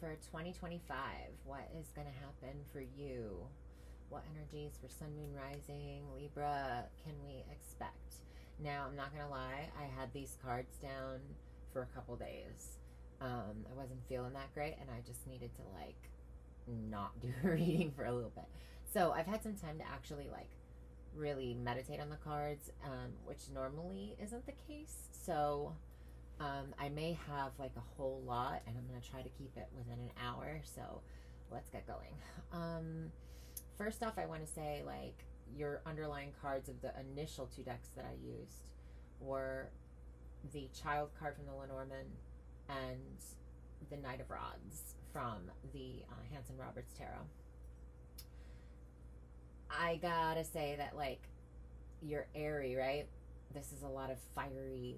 for 2025. What is going to happen for you? What energies for Sun, Moon, Rising, Libra can we expect? Now, I'm not going to lie, I had these cards down for a couple days. I wasn't feeling that great, and I just needed to, like, not do a reading for a little bit. So I've had some time to actually, like, really meditate on the cards, which normally isn't the case. So I may have like a whole lot, and I'm going to try to keep it within an hour. So let's get going. First off, I want to say, like, your underlying cards of the initial two decks that I used were the Child card from the Lenormand and the Knight of Rods from the Hanson Roberts Tarot. I gotta say that, like, you're airy, right? This is a lot of fiery,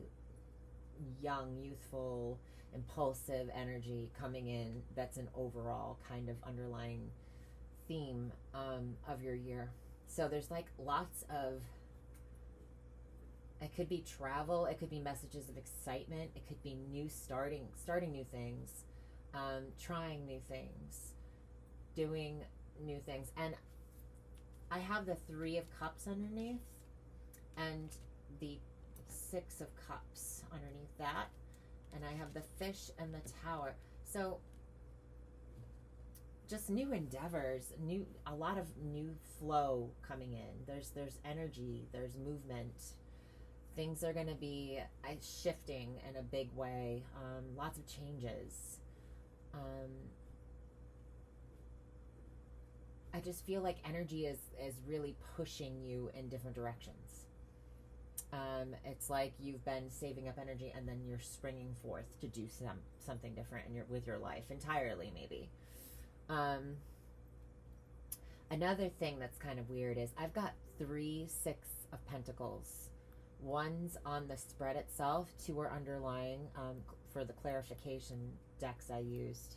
young, youthful, impulsive energy coming in. That's an overall kind of underlying theme of your year. So there's like lots of, it could be travel, it could be messages of excitement, it could be new starting new things, trying new things, doing new things. And I have the Three of Cups underneath and the Six of Cups underneath that, and I have the Fish and the Tower. So just new endeavors, a lot of new flow coming in. There's energy, there's movement. Things are going to be shifting in a big way. Lots of changes. I just feel like energy is really pushing you in different directions. It's like you've been saving up energy, and then you're springing forth to do something different with your life entirely, maybe. Another thing that's kind of weird is I've got 3 Six of Pentacles. One's on the spread itself, 2 are underlying for the clarification decks I used.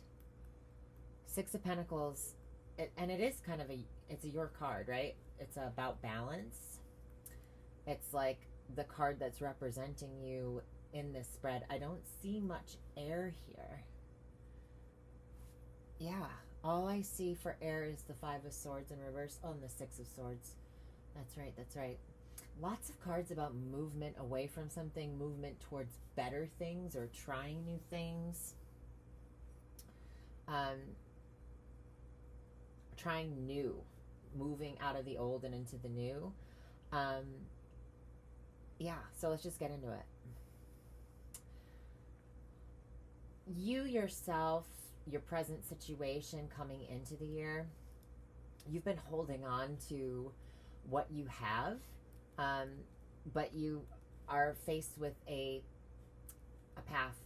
6 of Pentacles, and it is kind of it's your card, right? It's about balance. It's like the card that's representing you in this spread. I don't see much air here. Yeah, all I see for air is the Five of Swords in reverse. Oh, and the Six of Swords. That's right, that's right. Lots of cards about movement away from something, movement towards better things or trying new things. Trying new, moving out of the old and into the new. Yeah, so let's just get into it. You yourself, your present situation coming into the year, you've been holding on to what you have, but you are faced with a path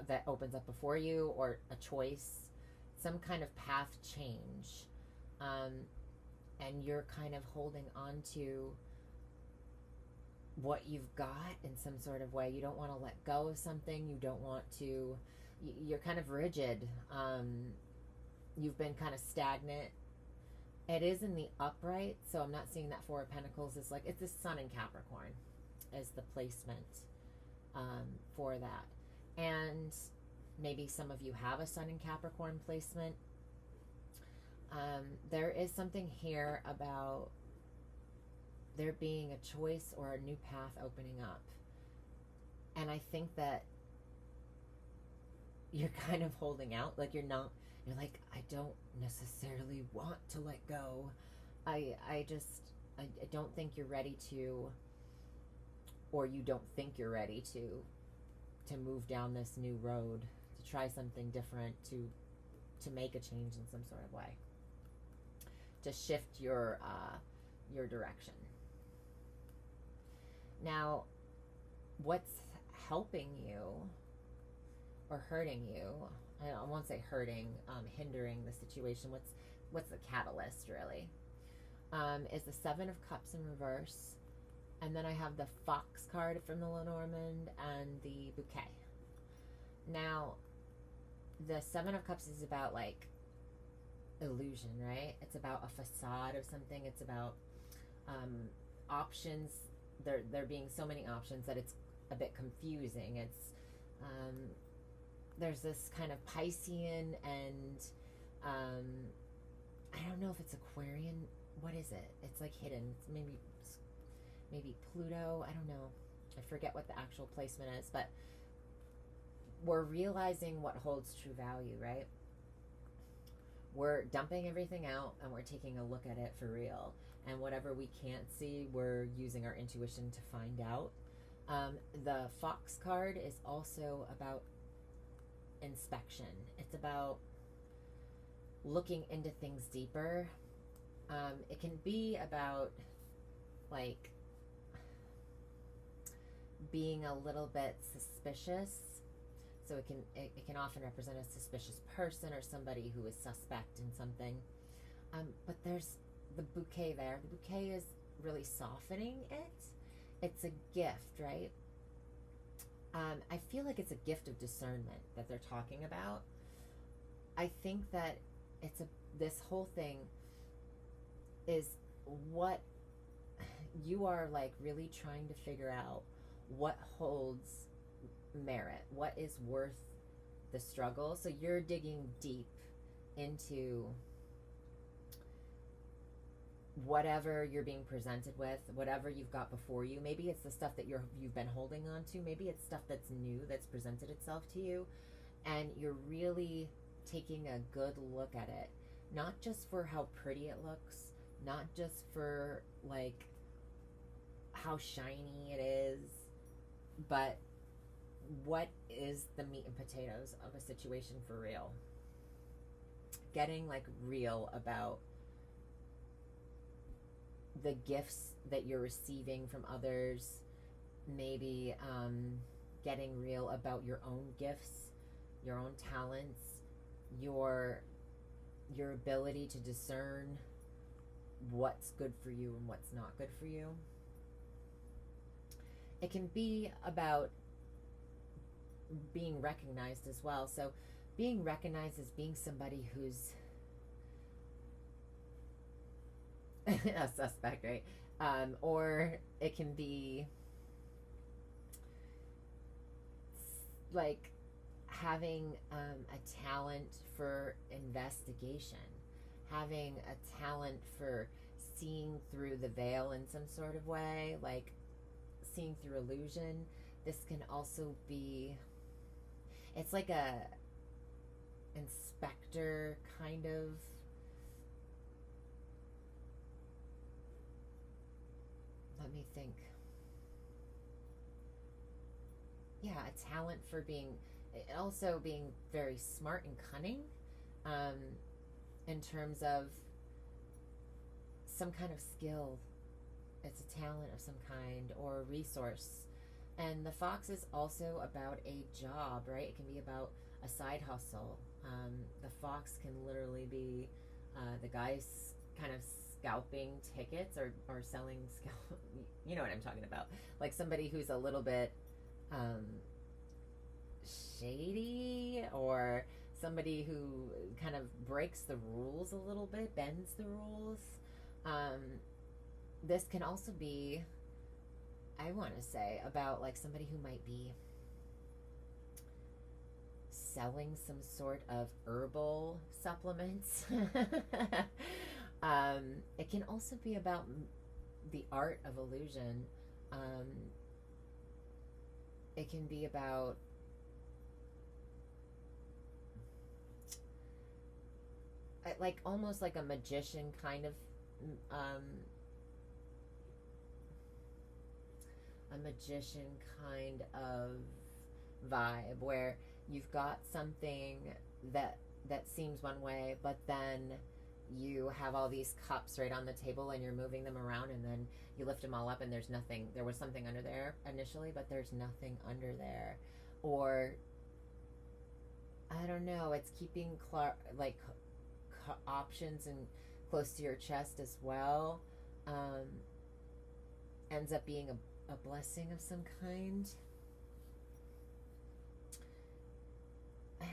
that opens up before you, or a choice, some kind of path change, and you're kind of holding on to what you've got in some sort of way. You don't want to let go of something. You don't want to, you're kind of rigid. You've been kind of stagnant. It is in the upright, so I'm not seeing that Four of Pentacles is like, it's the Sun in Capricorn is the placement for that. And maybe some of you have a Sun in Capricorn placement. There is something here about there being a choice or a new path opening up. And I think that you're kind of holding out, like you're like, I don't necessarily want to let go. I don't think you're ready to, or you don't think you're ready to move down this new road, to try something different, to make a change in some sort of way, to shift your direction. Now, what's helping you or hurting you, I won't say hurting, hindering the situation, what's the catalyst really, is the Seven of Cups in reverse, and then I have the Fox card from the Lenormand and the Bouquet. Now, the Seven of Cups is about, like, illusion, right? It's about a facade of something. It's about options. There being so many options that it's a bit confusing. It's there's this kind of Piscean and I don't know if it's Aquarian. What is it? It's like hidden. It's maybe Pluto. I don't know. I forget what the actual placement is, but we're realizing what holds true value, right? We're dumping everything out and we're taking a look at it for real. And whatever we can't see, we're using our intuition to find out. The Fox card is also about inspection. It's about looking into things deeper. It can be about like being a little bit suspicious. So it can often represent a suspicious person or somebody who is suspect in something. But there's the bouquet there. The bouquet is really softening it. It's a gift, right? I feel like it's a gift of discernment that they're talking about. I think that this whole thing is what you are like really trying to figure out, what holds merit, what is worth the struggle. So you're digging deep into whatever you're being presented with, whatever you've got before you. Maybe it's the stuff that you've been holding on to. Maybe it's stuff that's new that's presented itself to you, and you're really taking a good look at it, not just for how pretty it looks, not just for like how shiny it is, but what is the meat and potatoes of a situation for real. Getting like real about the gifts that you're receiving from others, maybe getting real about your own gifts, your own talents, your ability to discern what's good for you and what's not good for you. It can be about being recognized as well. So being recognized as being somebody who's a suspect, right? Or it can be like having a talent for investigation, having a talent for seeing through the veil in some sort of way, like seeing through illusion. This can also be, it's like a inspector kind of. Let me think. Yeah, a talent for also being very smart and cunning, in terms of some kind of skill. It's a talent of some kind or a resource. And the fox is also about a job, right? It can be about a side hustle. The fox can literally be the guy's kind of scalping tickets or selling you know what I'm talking about, like somebody who's a little bit shady, or somebody who kind of breaks the rules a little bit, bends the rules. This can also be, I want to say, about like somebody who might be selling some sort of herbal supplements. It can also be about the art of illusion. It can be about like almost like a magician kind of vibe, where you've got something that seems one way, but then you have all these cups right on the table and you're moving them around, and then you lift them all up and there's nothing. There was something under there initially, but there's nothing under there. Or I don't know, it's keeping options and close to your chest as well. Ends up being a blessing of some kind.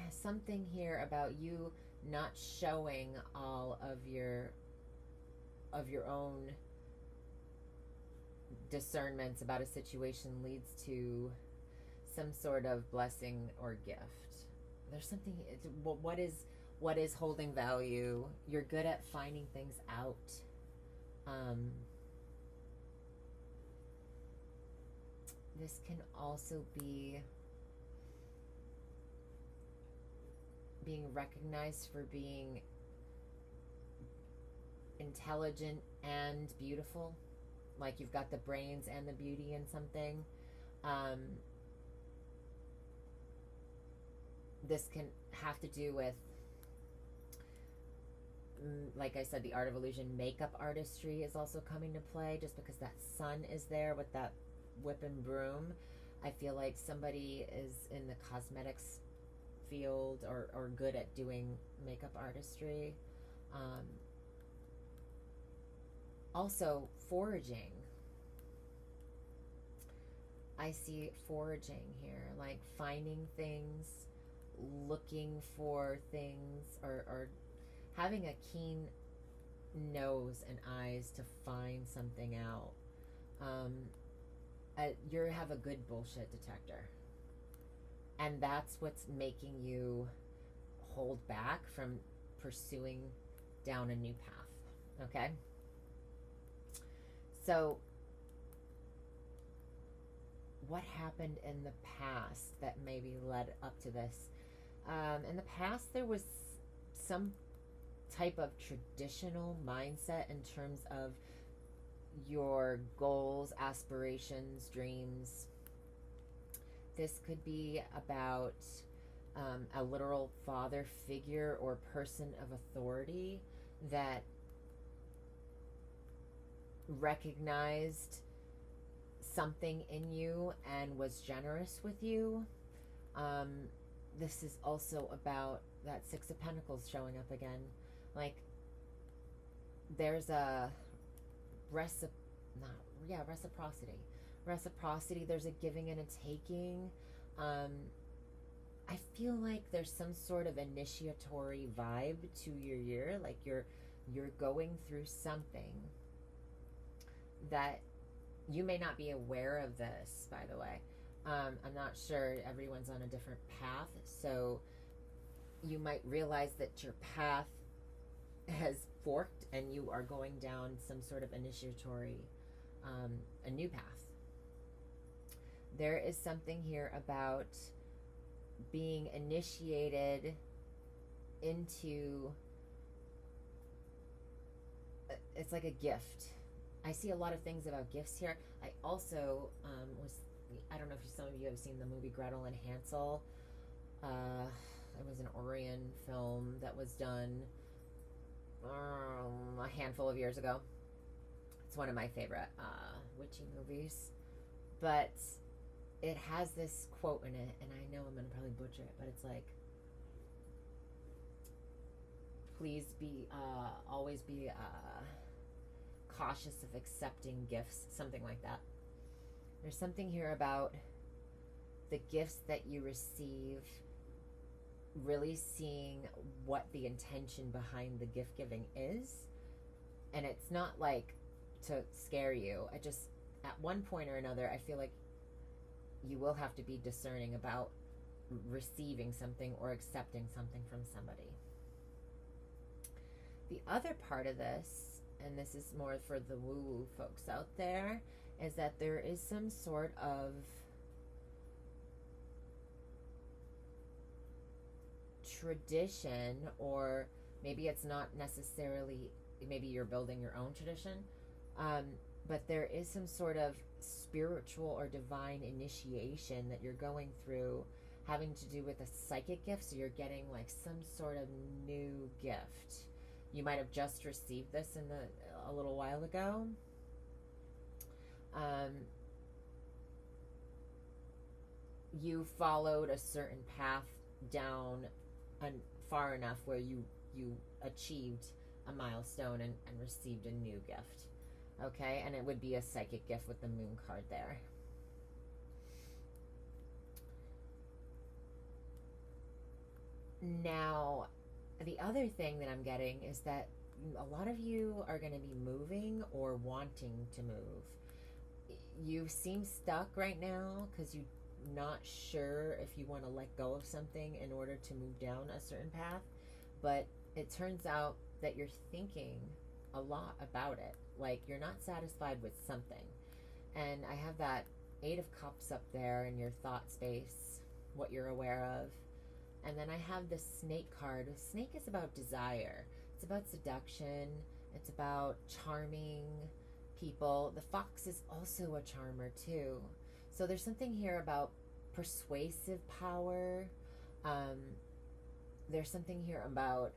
Something here about you not showing all of your own discernments about a situation leads to some sort of blessing or gift. there's something, what is holding value. You're good at finding things out. This can also be being recognized for being intelligent and beautiful, like you've got the brains and the beauty in something. This can have to do with, like I said, the art of illusion. Makeup artistry is also coming to play, just because that sun is there with that whip and broom. I feel like somebody is in the cosmetics field or good at doing makeup artistry. Also, foraging. I see foraging here, like finding things, looking for things, or having a keen nose and eyes to find something out. You have a good bullshit detector. And that's what's making you hold back from pursuing down a new path. Okay? So, what happened in the past that maybe led up to this? In the past, there was some type of traditional mindset in terms of your goals, aspirations, dreams. This could be about a literal father figure or person of authority that recognized something in you and was generous with you. This is also about that Six of Pentacles showing up again. Like, there's a reciprocity. There's a giving and a taking. I feel like there's some sort of initiatory vibe to your year. Like you're going through something that you may not be aware of this, by the way. I'm not sure. Everyone's on a different path. So you might realize that your path has forked and you are going down some sort of initiatory, a new path. There is something here about being initiated into, it's like a gift. I see a lot of things about gifts here. I also I don't know if some of you have seen the movie Gretel and Hansel. It was an Orion film that was done a handful of years ago. It's one of my favorite witchy movies. But it has this quote in it, and I know I'm going to probably butcher it, but it's like, please be, always be cautious of accepting gifts, something like that. There's something here about the gifts that you receive, really seeing what the intention behind the gift giving is. And it's not like to scare you. I just, at one point or another, I feel like you will have to be discerning about receiving something or accepting something from somebody. The other part of this, and this is more for the woo-woo folks out there, is that there is some sort of tradition, or maybe it's not necessarily, maybe you're building your own tradition, but there is some sort of spiritual or divine initiation that you're going through, having to do with a psychic gift. So you're getting like some sort of new gift. You might have just received this a little while ago. You followed a certain path down far enough where you achieved a milestone and received a new gift. Okay, and it would be a psychic gift with the moon card there. Now, the other thing that I'm getting is that a lot of you are going to be moving or wanting to move. You seem stuck right now because not sure if you want to let go of something in order to move down a certain path, but it turns out that you're thinking a lot about it. Like you're not satisfied with something. And I have that Eight of Cups up there in your thought space, what you're aware of. And then I have the Snake card. The snake is about desire. It's about seduction. It's about charming people. The fox is also a charmer too. So there's something here about persuasive power. There's something here about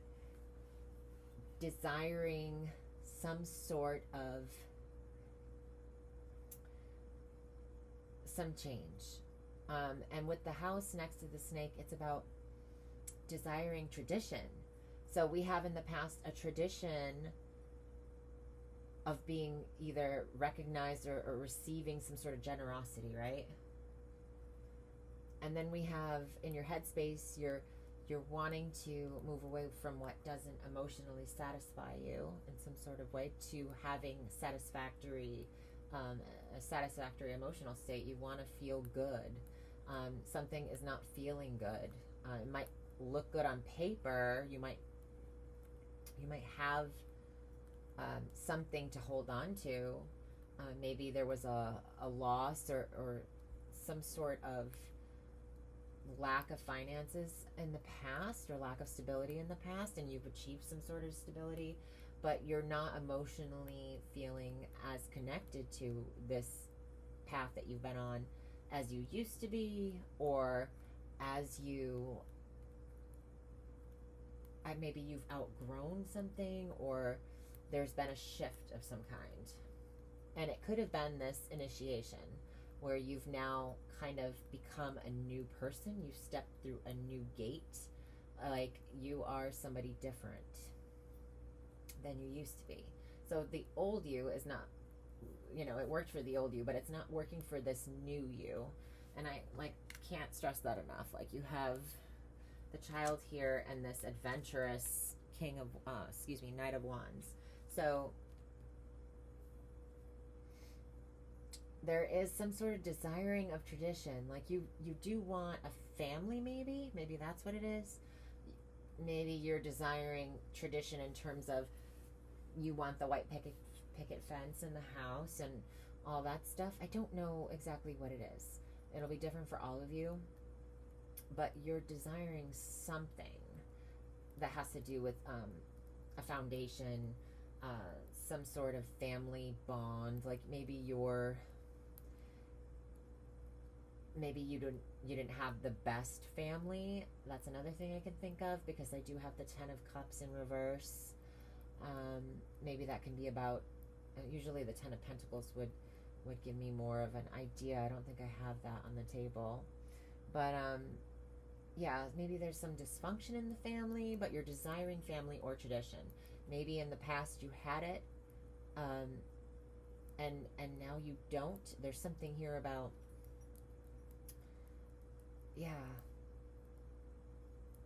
desiring some sort of some change. And with the house next to the snake, it's about desiring tradition. So we have in the past a tradition of being either recognized or receiving some sort of generosity, right? And then we have in your headspace, you're wanting to move away from what doesn't emotionally satisfy you in some sort of way to having a satisfactory emotional state. You want to feel good. Something is not feeling good. It might look good on paper. You might have something to hold on to. Maybe there was a loss or some sort of lack of finances in the past or lack of stability in the past, and you've achieved some sort of stability, but you're not emotionally feeling as connected to this path that you've been on as you used to be, or as you maybe you've outgrown something, or there's been a shift of some kind. And it could have been this initiation where you've now kind of become a new person. You've stepped through a new gate. Like you are somebody different than you used to be. So the old you is not, it worked for the old you, but it's not working for this new you. And I can't stress that enough. Like you have the Child here and this adventurous Knight of Wands. So there is some sort of desiring of tradition. Like you do want a family, maybe that's what it is. Maybe you're desiring tradition in terms of you want the white picket fence in the house and all that stuff. I don't know exactly what it is. It'll be different for all of you, but you're desiring something that has to do with a foundation, some sort of family bond. Like maybe you didn't have the best family. That's another thing I can think of, because I do have the Ten of Cups in reverse. Maybe that can be about, usually the Ten of Pentacles would give me more of an idea. I don't think I have that on the table. But yeah, maybe there's some dysfunction in the family, but you're desiring family or tradition. Maybe in the past you had it, and now you don't. There's something here about,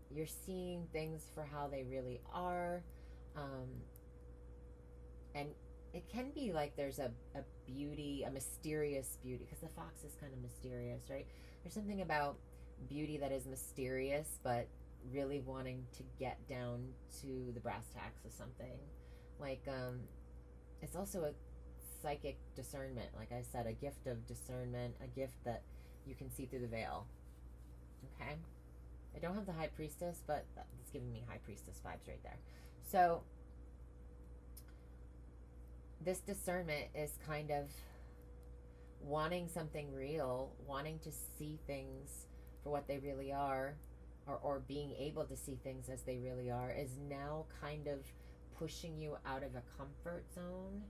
you're seeing things for how they really are, and it can be like there's a beauty, a mysterious beauty, because the fox is kind of mysterious, right? There's something about beauty that is mysterious, but really wanting to get down to the brass tacks of something. Like, it's also a psychic discernment, like I said, a gift of discernment, a gift that you can see through the veil. Okay? I don't have the High Priestess, but it's giving me High Priestess vibes right there. So this discernment is kind of wanting something real, wanting to see things for what they really are, or being able to see things as they really are, is now kind of pushing you out of a comfort zone,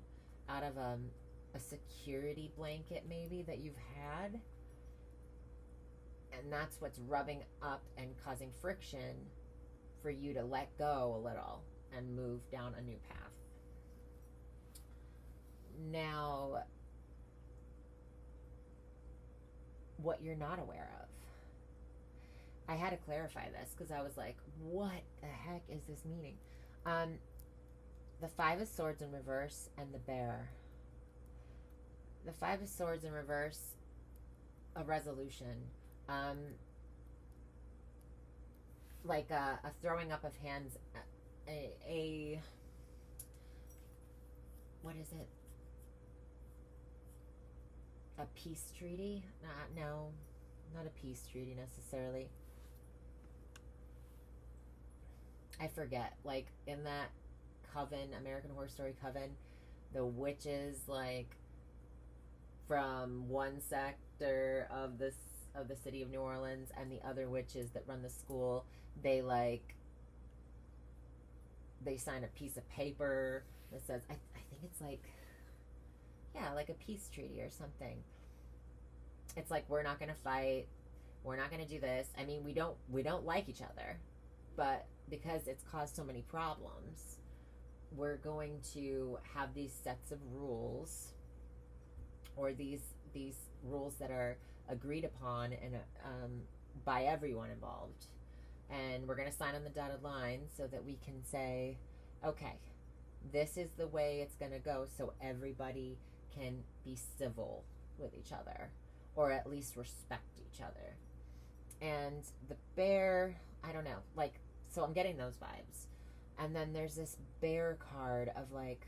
out of a security blanket maybe that you've had. And that's what's rubbing up and causing friction for you to let go a little and move down a new path. Now, what you're not aware of. I had to clarify this because I was like, what the heck is this meaning? The Five of Swords in reverse and the Bear. The Five of Swords in reverse, a resolution, Um, like a throwing up of hands, a what is it? A peace treaty? No, not a peace treaty necessarily. I forget. Like in that coven, American Horror Story coven, the witches, like from one sector of the city of New Orleans, and the other witches that run the school, they sign a piece of paper that says, I think it's like, yeah, like a peace treaty or something. It's like, we're not going to fight, we're not going to do this. I mean, we don't like each other, but because it's caused so many problems, we're going to have these sets of rules, or these rules that are agreed upon and by everyone involved, and we're going to sign on the dotted line so that we can say, okay, this is the way it's going to go, so everybody can be civil with each other, or at least respect each other. And the bear, I don't know, like, so I'm getting those vibes. And then there's this bear card of like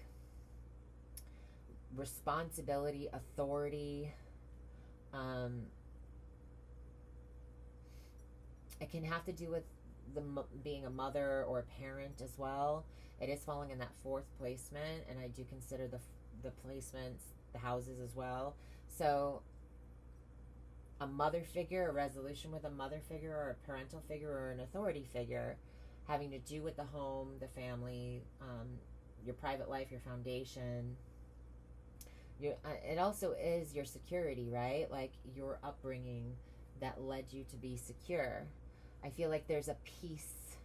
responsibility, authority. It can have to do with being a mother or a parent as well. It is falling in that fourth placement, and I do consider the placements, the houses as well. So a mother figure, a resolution with a mother figure or a parental figure or an authority figure having to do with the home, the family, your private life, your foundation. It also is your security, right? Like your upbringing that led you to be secure. I feel like there's a peace,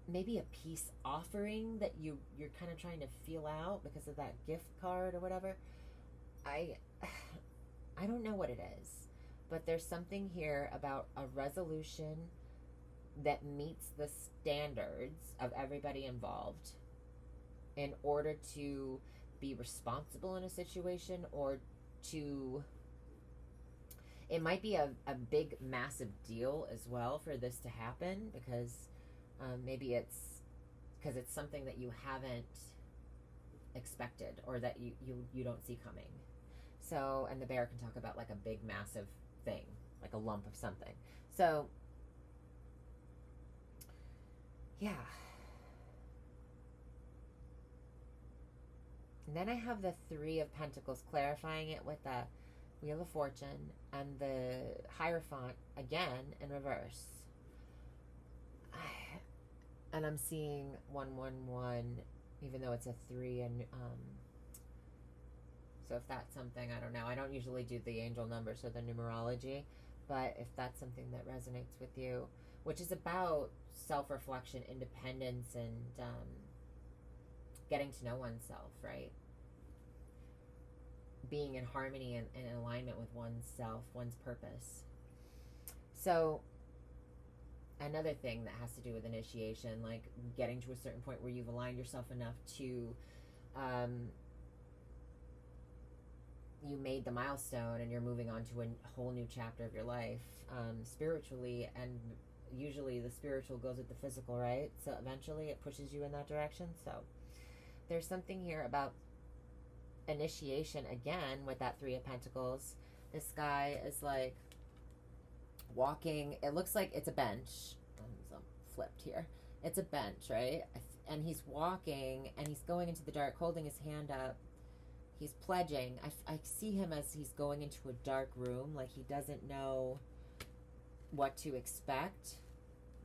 maybe a peace offering that you're kind of trying to feel out because of that gift card or whatever. I don't know what it is, but there's something here about a resolution that meets the standards of everybody involved in order to be responsible in a situation, or to, it might be a big massive deal as well for this to happen, because maybe it's because it's something that you haven't expected, or that you don't see coming. So, and the bear can talk about like a big massive thing, like a lump of something. So yeah. And then I have the Three of Pentacles, clarifying it with the Wheel of Fortune and the Hierophant again in reverse. And I'm seeing 111, even though it's a 3. And so if that's something, I don't know. I don't usually do the angel numbers or the numerology, but if that's something that resonates with you, which is about self-reflection, independence, and getting to know oneself, right? Being in harmony and in alignment with oneself, one's purpose. So another thing that has to do with initiation, like getting to a certain point where you've aligned yourself enough to you made the milestone and you're moving on to a whole new chapter of your life, spiritually, and usually the spiritual goes with the physical, right? So eventually it pushes you in that direction. So there's something here about initiation again with that Three of Pentacles. This guy is like walking, it looks like it's a bench. I'm flipped here. It's a bench, right? And he's walking and he's going into the dark, holding his hand up. He's pledging. I see him as he's going into a dark room, like he doesn't know what to expect.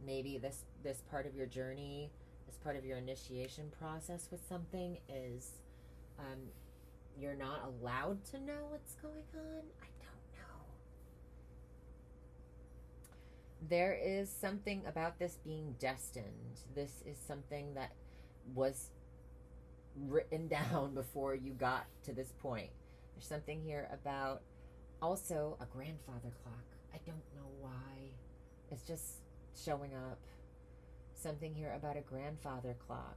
Maybe this part of your journey, this part of your initiation process with something is you're not allowed to know what's going on. I don't know. There is something about this being destined. This is something that was written down before you got to this point. There's something here about also a grandfather clock. I don't know why. It's just showing up. Something here about a grandfather clock.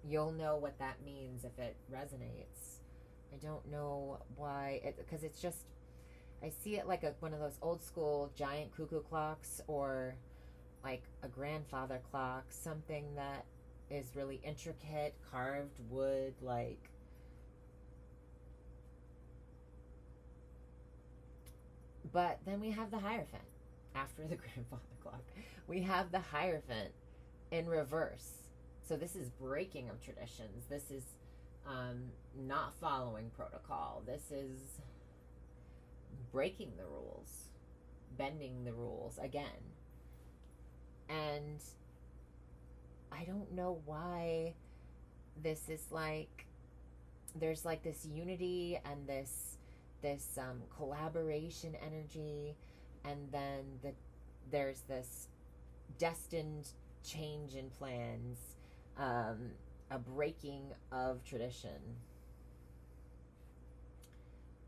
You'll know what that means if it resonates. I don't know why, because it's just, I see it like one of those old school giant cuckoo clocks, or like a grandfather clock, something that is really intricate, carved wood, like. But then we have the Hierophant after the grandfather clock. We have the Hierophant in reverse. So this is breaking of traditions. This is not following protocol. This is breaking the rules, bending the rules again. And I don't know why this is like, there's like this unity and this collaboration energy, and then there's this destined change in plans, a breaking of tradition.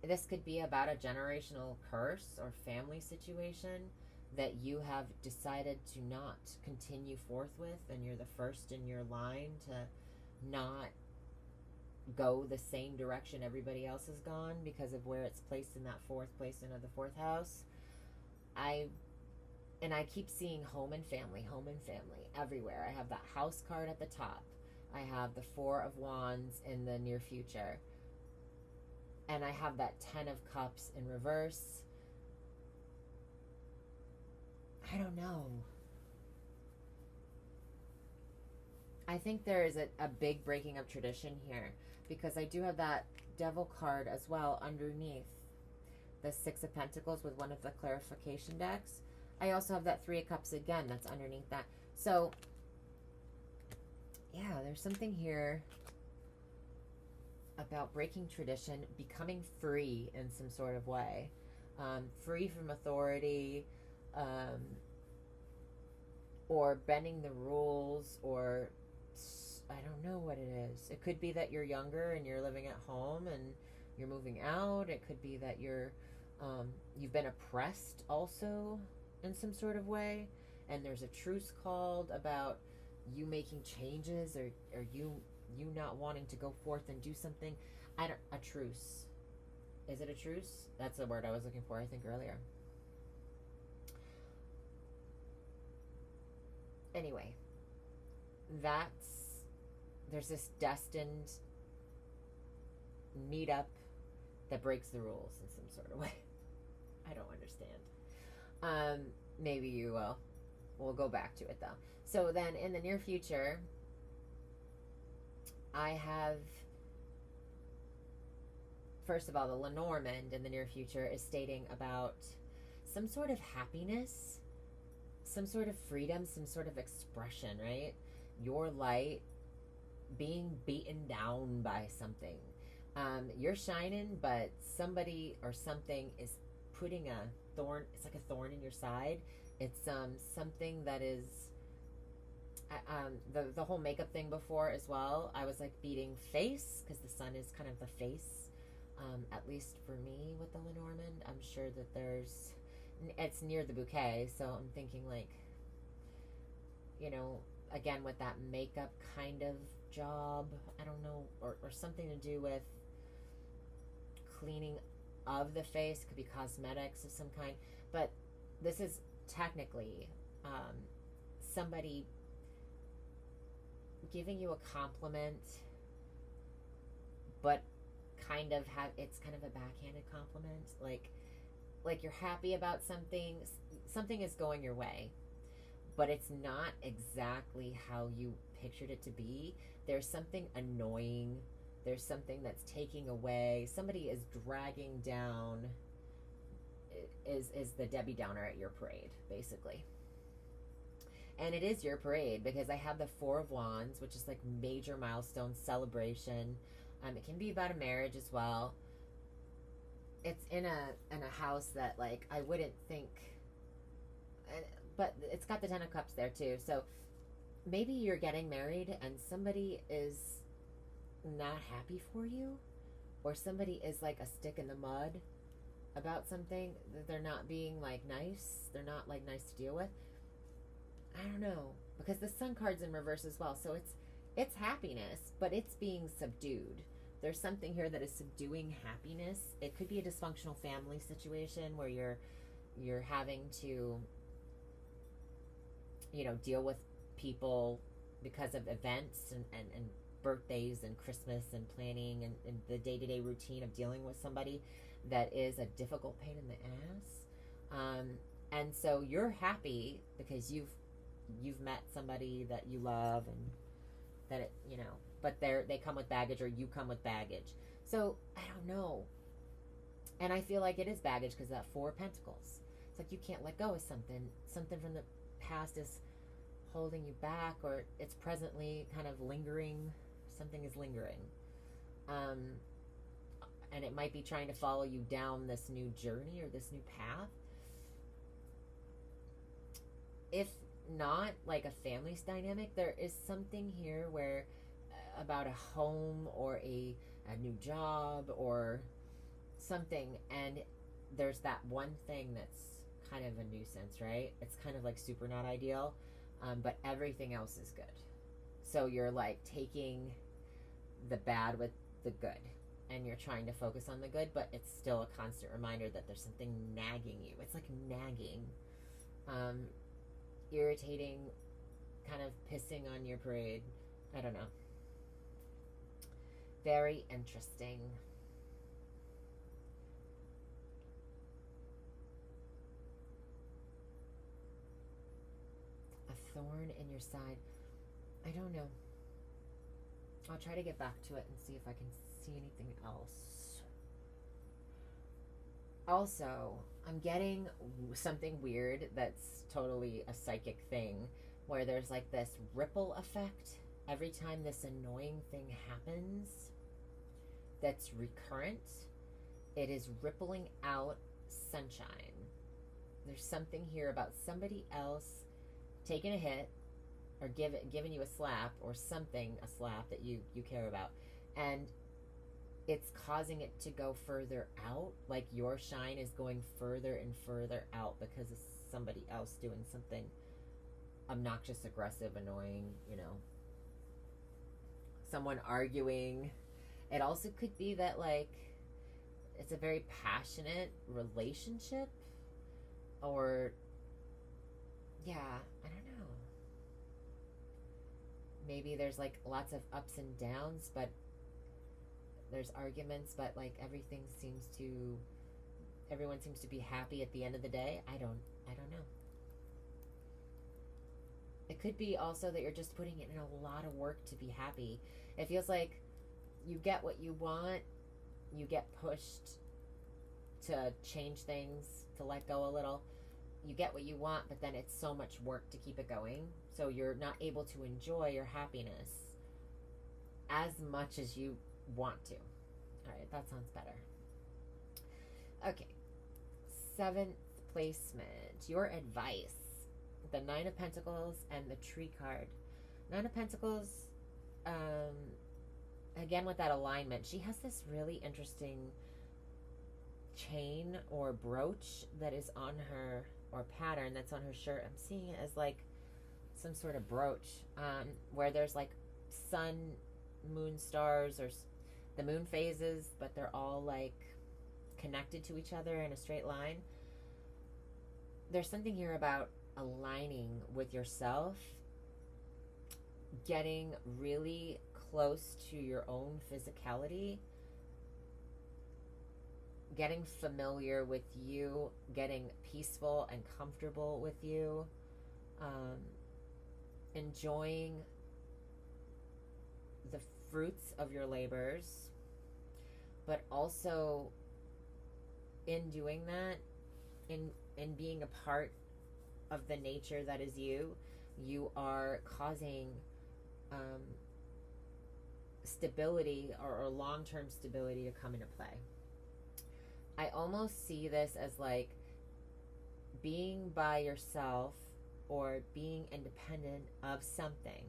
This could be about a generational curse or family situation that you have decided to not continue forth with, and you're the first in your line to not go the same direction everybody else has gone because of where it's placed in that fourth placement of the fourth house. I keep seeing home and family everywhere. I have that house card at the top. I have the Four of Wands in the near future. And I have that 10 of Cups in reverse. I don't know. I think there is a big breaking of tradition here, because I do have that Devil card as well underneath the Six of Pentacles with one of the clarification decks. I also have that Three of Cups again that's underneath that. So, yeah, there's something here about breaking tradition, becoming free in some sort of way. Free from authority, or bending the rules, or I don't know what it is. It could be that you're younger and you're living at home and you're moving out. It could be that you've been oppressed also in some sort of way, and there's a truce called about you making changes, or you not wanting to go forth and do something. A truce. Is it a truce? That's the word I was looking for, I think, earlier. Anyway, there's this destined meetup that breaks the rules in some sort of way. I don't understand. Maybe you will. We'll go back to it though. So then in the near future, I have, first of all, the Lenormand in the near future is stating about some sort of happiness, some sort of freedom, some sort of expression, right? Your light being beaten down by something. You're shining, but somebody or something is putting a thorn. It's like a thorn in your side. It's something that is the whole makeup thing before as well. I was like beating face, because the sun is kind of the face, at least for me with the Lenormand. I'm sure that it's near the bouquet, so I'm thinking like, again with that makeup kind of job, I don't know, or something to do with cleaning of the face. Could be cosmetics of some kind, but this is technically somebody giving you a compliment, but it's kind of a backhanded compliment, like you're happy about something is going your way, but it's not exactly how you pictured it to be. There's something annoying, there's something that's taking away, somebody is dragging down, is the Debbie Downer at your parade, basically. And it is your parade, because I have the Four of Wands, which is like major milestone celebration. It can be about a marriage as well. It's in a house that, like, I wouldn't think, but it's got the Ten of Cups there too. So maybe you're getting married and somebody is not happy for you, or somebody is like a stick in the mud about something, that they're not being like nice. They're not like nice to deal with. I don't know, because the Sun card's in reverse as well. So it's happiness, but it's being subdued. there's something here that is subduing happiness. It could be a dysfunctional family situation where you're having to, deal with people because of events and birthdays and Christmas and planning and the day-to-day routine of dealing with somebody that is a difficult pain in the ass. And so you're happy because you've met somebody that you love, and that but they come with baggage, or you come with baggage. So I don't know. And I feel like it is baggage because that 4 of Pentacles. It's like you can't let go of something. Something from the past is holding you back, or it's presently kind of lingering. Something is lingering. And it might be trying to follow you down this new journey or this new path. If not like a family's dynamic, there is something here where about a home or a new job or something, and there's that one thing that's kind of a nuisance, right? It's kind of like super not ideal, but everything else is good. So you're like taking the bad with the good, and you're trying to focus on the good, but it's still a constant reminder that there's something nagging you. It's like nagging, irritating, kind of pissing on your parade. I don't know. Very interesting. A thorn in your side. I don't know. I'll try to get back to it and see if I can see anything else. Also, I'm getting something weird that's totally a psychic thing, where there's like this ripple effect every time this annoying thing happens that's recurrent. It is rippling out sunshine. There's something here about somebody else taking a hit, or giving you a slap, or something, a slap that you care about, and it's causing it to go further out. Like your shine is going further and further out because of somebody else doing something obnoxious, aggressive, annoying, someone arguing. It also could be that like it's a very passionate relationship, or I don't know. Maybe there's like lots of ups and downs, but there's arguments, but like everyone seems to be happy at the end of the day. I don't know. It could be also that you're just putting in a lot of work to be happy. It feels like you get what you want, you get pushed to change things, to let go a little. You get what you want, but then it's so much work to keep it going. So you're not able to enjoy your happiness as much as you want to. All right, that sounds better. Okay, 7th placement. Your advice. The 9 of Pentacles and the Tree card. 9 of Pentacles, again with that alignment, she has this really interesting chain or brooch that is on her, or pattern that's on her shirt. I'm seeing it as like some sort of brooch, where there's like sun, moon, stars, or the moon phases, but they're all like connected to each other in a straight line. There's something here about aligning with yourself, getting really close to your own physicality, getting familiar with you, getting peaceful and comfortable with you, enjoying the fruits of your labors, but also in doing that, in being a part of the nature that is you are causing stability, or long-term stability, to come into play. I almost see this as like being by yourself, or being independent of something,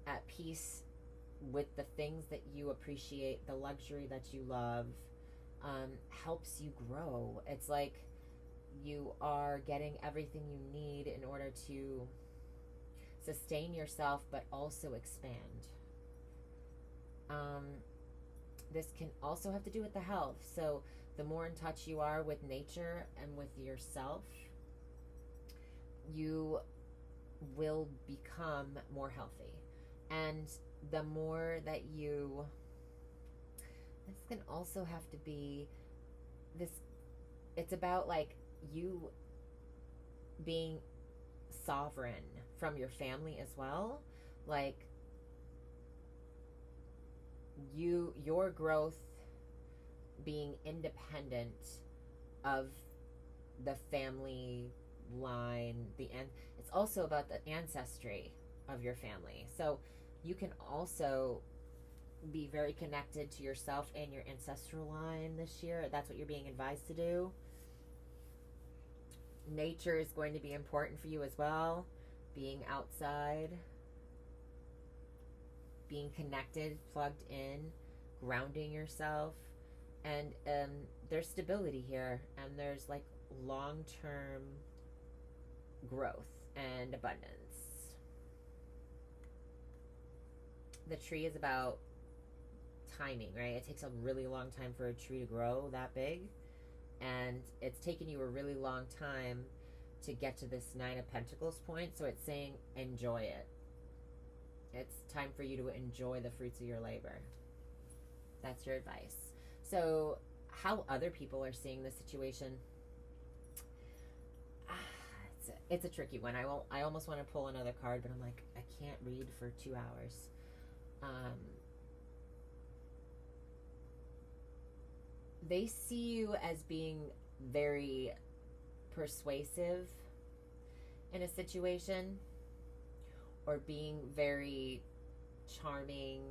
at peace with the things that you appreciate, the luxury that you love, helps you grow. It's like you are getting everything you need in order to sustain yourself, but also expand. Um, this can also have to do with the health. So the more in touch you are with nature and with yourself, you will become more healthy. And the more that you, this can also have to be this, it's about like you being sovereign from your family as well. Like your growth being independent of the family line, it's also about the ancestry of your family. So you can also be very connected to yourself and your ancestral line this year. That's what you're being advised to do. Nature is going to be important for you as well. Being outside, being connected, plugged in, grounding yourself. And there's stability here, and there's like long-term growth and abundance. The tree is about timing, right? It takes a really long time for a tree to grow that big, and it's taken you a really long time to get to this Nine of Pentacles point. So it's saying enjoy it. It's time for you to enjoy the fruits of your labor. That's your advice. So how other people are seeing this situation, it's a tricky one. I almost want to pull another card, but I'm like, I can't read for 2 hours. They see you as being very persuasive in a situation, or being very charming,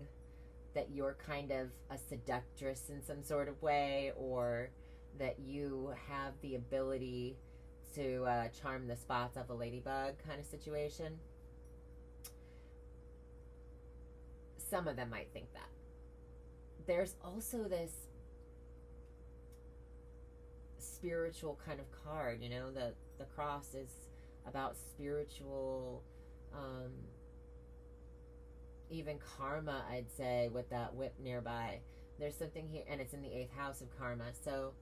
that you're kind of a seductress in some sort of way, or that you have the ability to charm the spots of a ladybug kind of situation. Some of them might think that. There's also this spiritual kind of card, you know, the cross is about spiritual, even karma, I'd say, with that whip nearby. There's something here, and it's in the 8th house of karma. So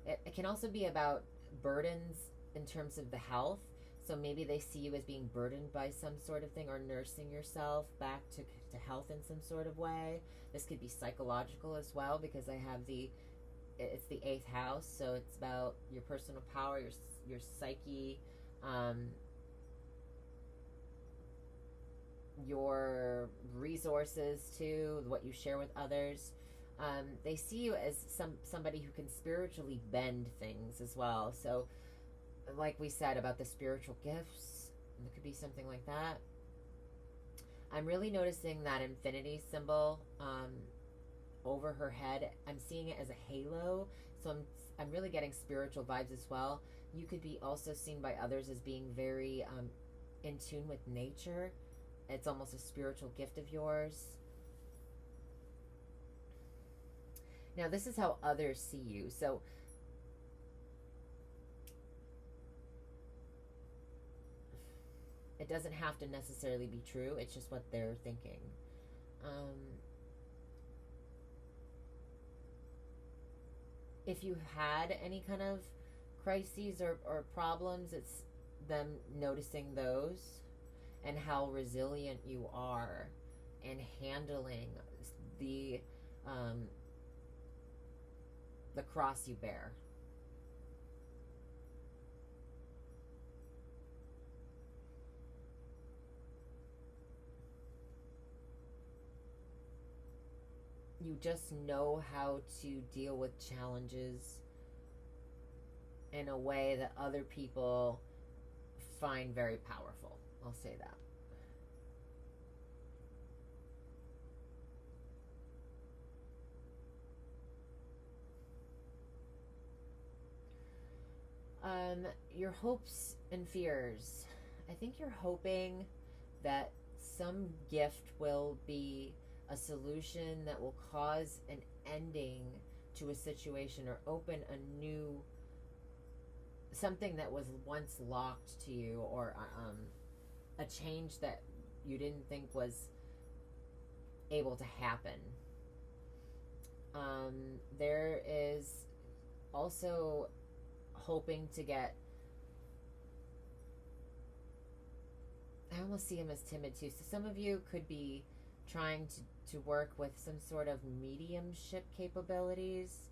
it can also be about burdens in terms of the health. So maybe they see you as being burdened by some sort of thing, or nursing yourself back to health in some sort of way. This could be psychological as well, because I have it's the 8th house, so it's about your personal power, your psyche, your resources too, what you share with others. They see you as somebody who can spiritually bend things as well. So like we said about the spiritual gifts, it could be something like that. I'm really noticing that infinity symbol over her head. I'm seeing it as a halo, so I'm really getting spiritual vibes as well. You could be also seen by others as being very in tune with nature. It's almost a spiritual gift of yours. Now, this is how others see you. So it doesn't have to necessarily be true. It's just what they're thinking. If you had any kind of crises or problems, it's them noticing those and how resilient you are in handling the cross you bear. You just know how to deal with challenges in a way that other people find very powerful. I'll say that. Your hopes and fears. I think you're hoping that some gift will be a solution that will cause an ending to a situation, or open a new, something that was once locked to you, or a change that you didn't think was able to happen. There is also hoping to get, I almost see him as timid too. So some of you could be trying to work with some sort of mediumship capabilities.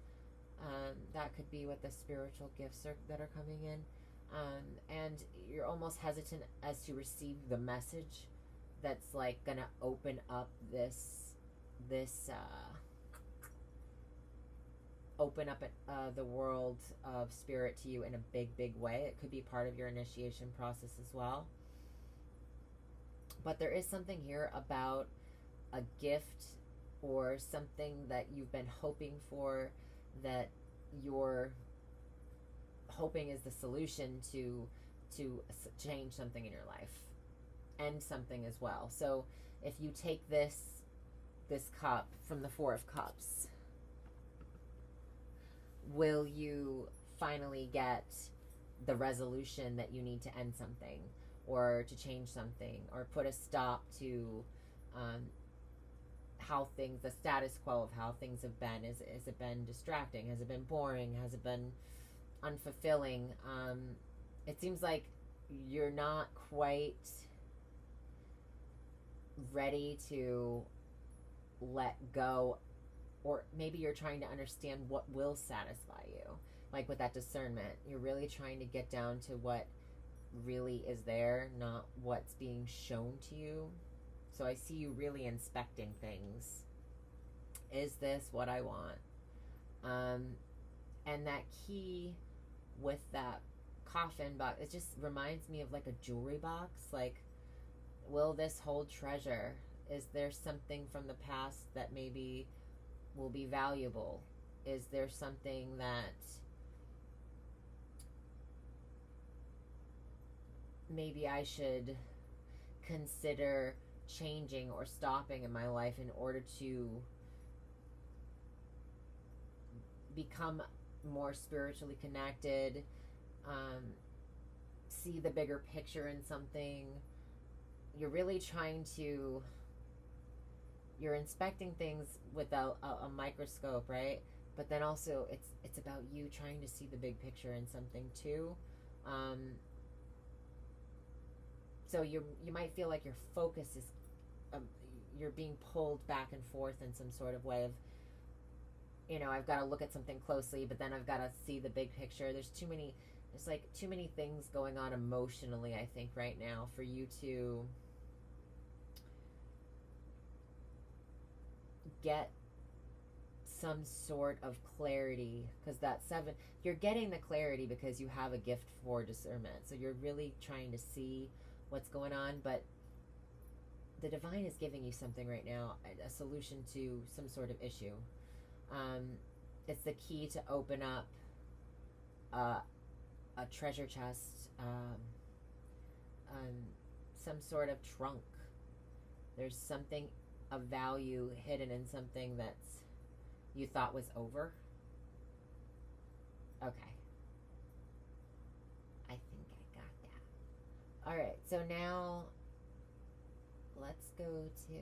That could be what the spiritual gifts that are coming in. And you're almost hesitant as to receive the message that's like gonna open up this open up the world of spirit to you in a big way. It could be part of your initiation process as well. But there is something here about a gift or something that you've been hoping for, that you're hoping is the solution to change something in your life, end something as well. So if you take this cup from the Four of Cups, will you finally get the resolution that you need to end something, or to change something, or put a stop to how things, the status quo of how things have been? Has it been distracting? Has it been boring? Has it been unfulfilling? It seems like you're not quite ready to let go, or maybe you're trying to understand what will satisfy you. Like with that discernment, you're really trying to get down to what really is there, not what's being shown to you. So I see you really inspecting things. Is this what I want? And that key with that coffin box, it just reminds me of like a jewelry box. Like, will this hold treasure? Is there something from the past that maybe will be valuable? Is there something that maybe I should consider changing or stopping in my life in order to become more spiritually connected, see the bigger picture in something? You're really trying to, you're inspecting things with a microscope, right? But then also it's about you trying to see the big picture in something too. So you might feel like your focus is, you're being pulled back and forth in some sort of way of, I've got to look at something closely, but then I've got to see the big picture. There's too many things going on emotionally, I think, right now for you to get some sort of clarity. Because that 7, you're getting the clarity because you have a gift for discernment. So you're really trying to see what's going on, but the divine is giving you something right now, a solution to some sort of issue. It's the key to open up a treasure chest, some sort of trunk. There's something of value hidden in something that's you thought was over. Okay. I think I got that. All right, so now let's go to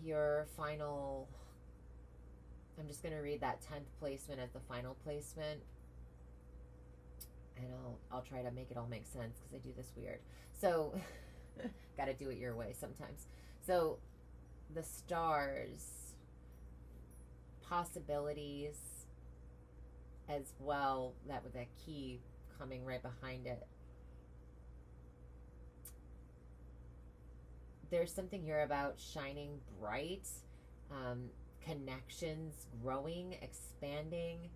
your final. I'm just going to read that 10th placement as the final placement, and I'll try to make it all make sense because I do this weird. So got to do it your way sometimes. So the stars, possibilities as well, that with that key coming right behind it. There's something here about shining bright, connections growing, expanding.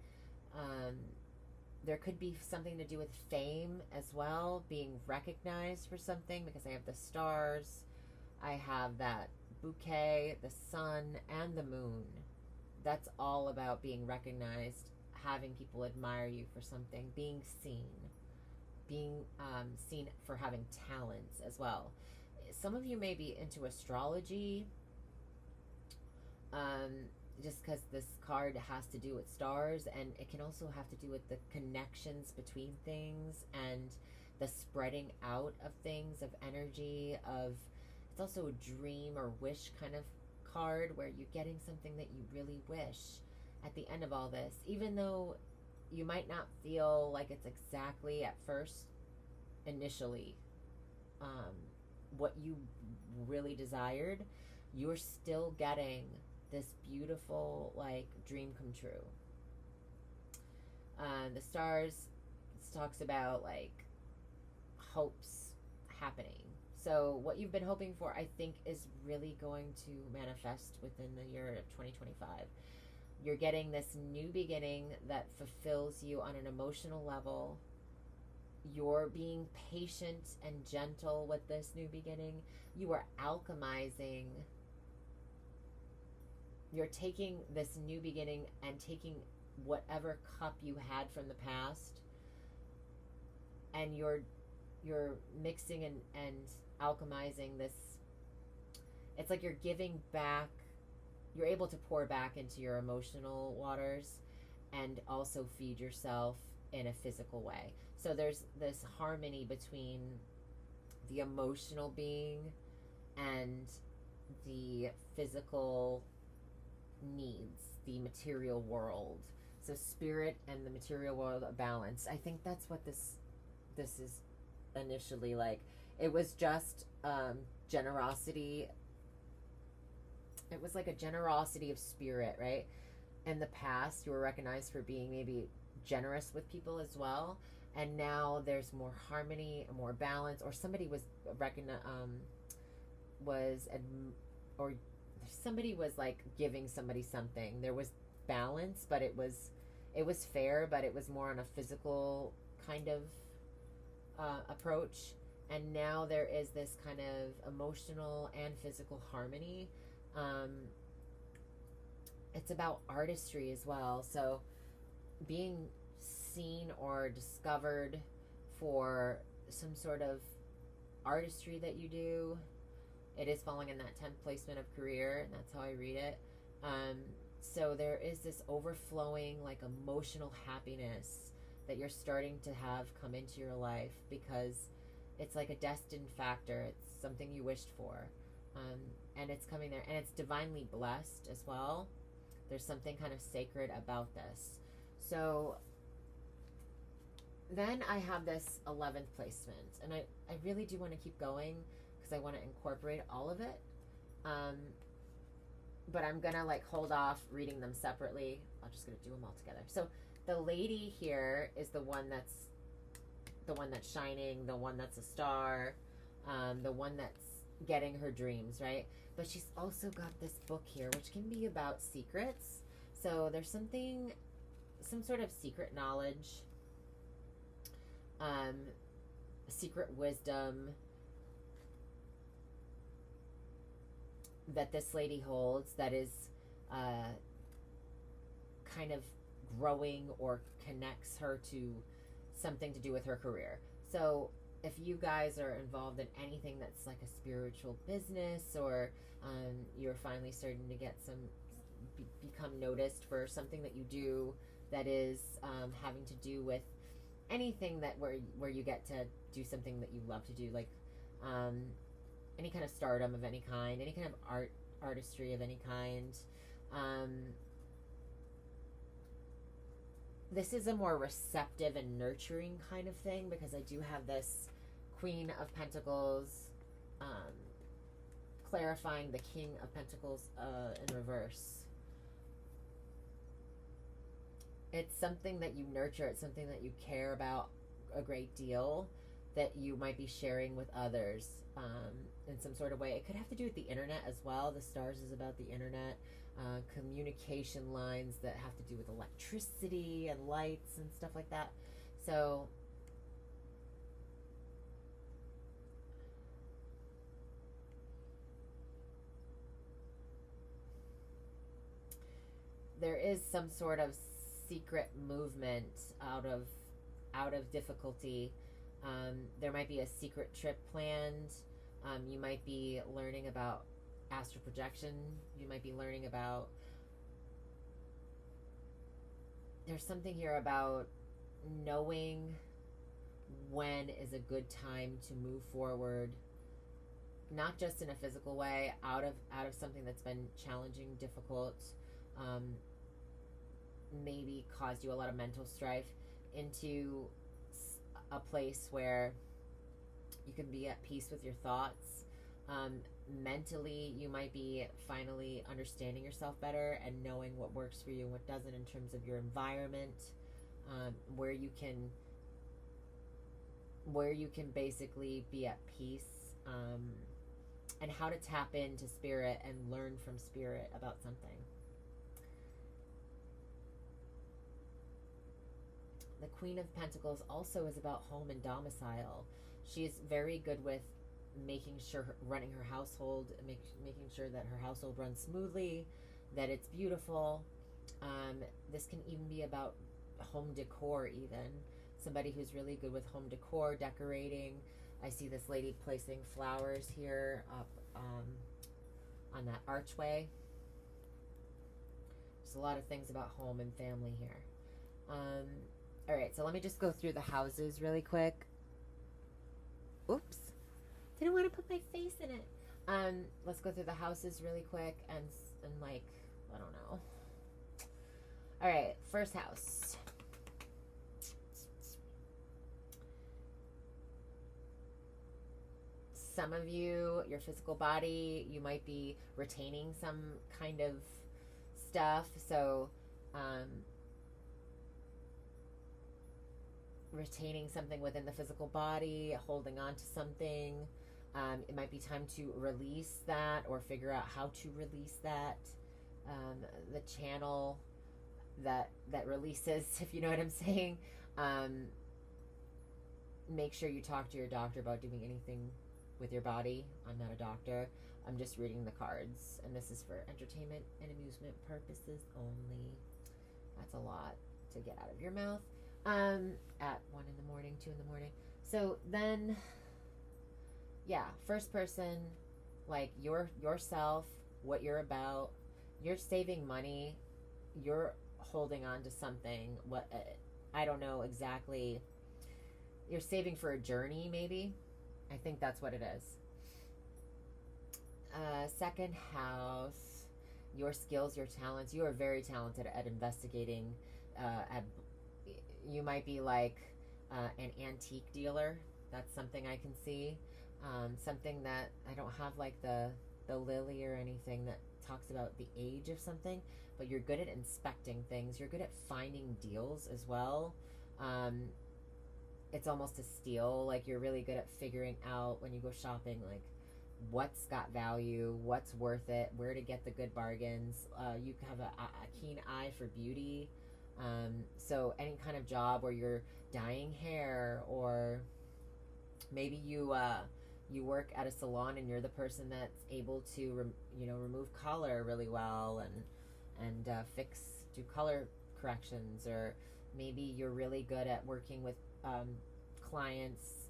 There could be something to do with fame as well, being recognized for something, because I have the stars, I have that bouquet, the sun, and the moon. That's all about being recognized, having people admire you for something, being seen for having talents as well. Some of you may be into astrology, just because this card has to do with stars, and it can also have to do with the connections between things and the spreading out of things, of energy, of, it's also a dream or wish kind of card where you're getting something that you really wish at the end of all this, even though you might not feel like it's exactly at first, initially, what you really desired. You're still getting this beautiful, like, dream come true. The stars talks about, like, hopes happening. So what you've been hoping for, I think, is really going to manifest within the year of 2025. You're getting this new beginning that fulfills you on an emotional level. You're being patient and gentle with this new beginning. You are alchemizing. You're taking this new beginning and taking whatever cup you had from the past, and you're mixing and alchemizing this. It's like you're giving back. You're able to pour back into your emotional waters and also feed yourself in a physical way. So there's this harmony between the emotional being and the physical needs, the material world. So spirit and the material world, a balance. I think that's what this is initially like. It was just generosity. It was like a generosity of spirit, right? In the past, you were recognized for being maybe generous with people as well, and now there's more harmony, more balance, or somebody was or somebody was like giving somebody something. There was balance, but it was fair, but it was more on a physical kind of approach. And now there is this kind of emotional and physical harmony. It's about artistry as well. So being seen or discovered for some sort of artistry that you do. It is falling in that 10th placement of career, and that's how I read it. So there is this overflowing, like, emotional happiness that you're starting to have come into your life, because it's like a destined factor. It's something you wished for, and it's coming there, and it's divinely blessed as well. There's something kind of sacred about this. So then I have this 11th placement, and I really do want to keep going because I want to incorporate all of it. But I'm gonna like hold off reading them separately. I'm just gonna do them all together. So the lady here is the one that's shining, the one that's a star, the one that's getting her dreams, right? But she's also got this book here, which can be about secrets. So there's some sort of secret knowledge, secret wisdom that this lady holds that is kind of growing or connects her to something to do with her career. So if you guys are involved in anything that's like a spiritual business, or you're finally starting to get become noticed for something that you do that is having to do with anything that where you get to do something that you love to do, like any kind of stardom of any kind, any kind of artistry of any kind. This is a more receptive and nurturing kind of thing, because I do have this Queen of Pentacles clarifying the King of Pentacles in reverse. It's something that you nurture. It's something that you care about a great deal, that you might be sharing with others in some sort of way. It could have to do with the internet as well. The stars is about the internet, communication lines that have to do with electricity and lights and stuff like that. So there is some sort of secret movement out of difficulty. There might be a secret trip planned. You might be learning about astral projection. You might be learning about, there's something here about knowing when is a good time to move forward, not just in a physical way, out of something that's been challenging, difficult, maybe caused you a lot of mental strife, into a place where you can be at peace with your thoughts. Mentally, you might be finally understanding yourself better and knowing what works for you and what doesn't in terms of your environment, where you can basically be at peace, and how to tap into spirit and learn from spirit about something. The Queen of Pentacles also is about home and domicile. She's very good with making sure running her household, making sure that her household runs smoothly, that it's beautiful. This can even be about home decor, even somebody who's really good with home decor, decorating. I see this lady placing flowers here up on that archway. There's a lot of things about home and family here. All right, so let me just go through the houses really quick. Oops. Didn't want to put my face in it. Let's go through the houses really quick and like, I don't know. All right, first house. Some of you, your physical body, you might be retaining some kind of stuff. So, retaining something within the physical body, holding on to something. It might be time to release that or figure out how to release that. The channel that releases, if you know what I'm saying. Make sure you talk to your doctor about doing anything with your body. I'm not a doctor. I'm just reading the cards, and this is for entertainment and amusement purposes only. That's a lot to get out of your mouth. At 1 in the morning, 2 in the morning. So then, yeah, first person, like yourself, what you're about. You're saving money. You're holding on to something. What I don't know exactly. You're saving for a journey, maybe. I think that's what it is. Second house, your skills, your talents. You are very talented at investigating. You might be like an antique dealer. That's something I can see. Something that I don't have like the lily or anything that talks about the age of something, but you're good at inspecting things. You're good at finding deals as well. It's almost a steal. Like, you're really good at figuring out when you go shopping, like, what's got value, what's worth it, where to get the good bargains. You have a keen eye for beauty. So any kind of job where you're dyeing hair, or maybe you work at a salon and you're the person that's able to remove color really well and do color corrections, or maybe you're really good at working with clients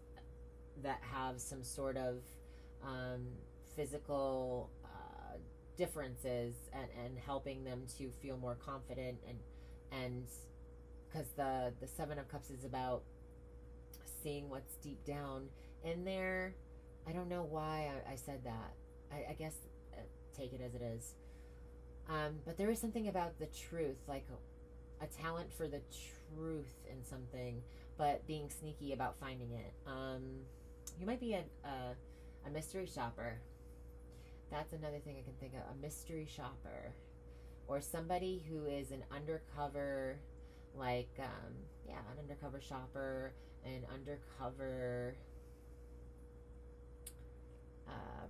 that have some sort of physical differences, and helping them to feel more confident, and because the Seven of Cups is about seeing what's deep down in there. I don't know why I said that. I guess take it as it is. But there is something about the truth, like a talent for the truth in something, but being sneaky about finding it. You might be a mystery shopper. That's another thing I can think of. A mystery shopper. Or somebody who is an undercover, like, an undercover shopper, an undercover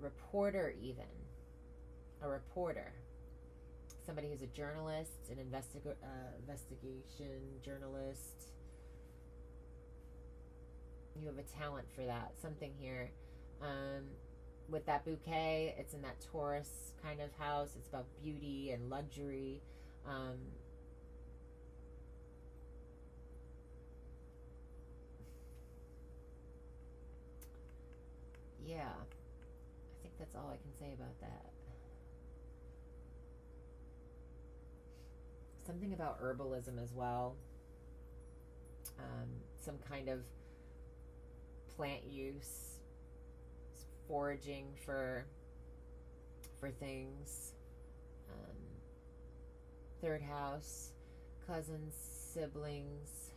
reporter even. A reporter. Somebody who's a journalist, an investigation journalist. You have a talent for that. Something here. With that bouquet, it's in that Taurus kind of house. It's about beauty and luxury. Yeah, I think that's all I can say about that. Something about herbalism as well. Some kind of plant use, foraging for things. Third house, cousins, siblings,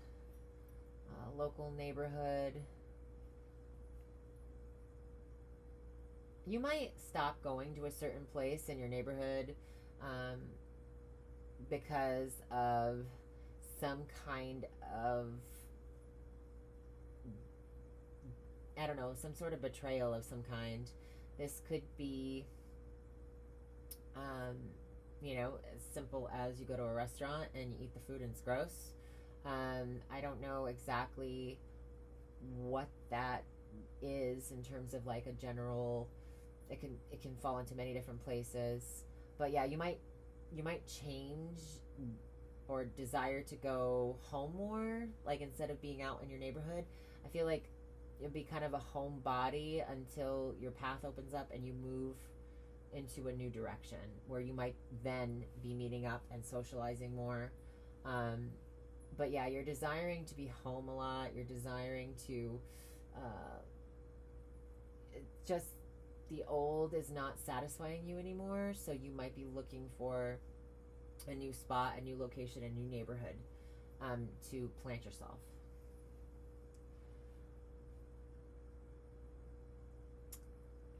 local neighborhood. You might stop going to a certain place in your neighborhood because of some kind of, I don't know, some sort of betrayal of some kind. This could be, as simple as you go to a restaurant and you eat the food and it's gross. I don't know exactly what that is in terms of like a general. It can fall into many different places, but yeah, you might change or desire to go home more. Like instead of being out in your neighborhood, I feel like you'll be kind of a homebody until your path opens up and you move into a new direction where you might then be meeting up and socializing more. But yeah, you're desiring to be home a lot. You're desiring to just the old is not satisfying you anymore. So you might be looking for a new spot, a new location, a new neighborhood to plant yourself.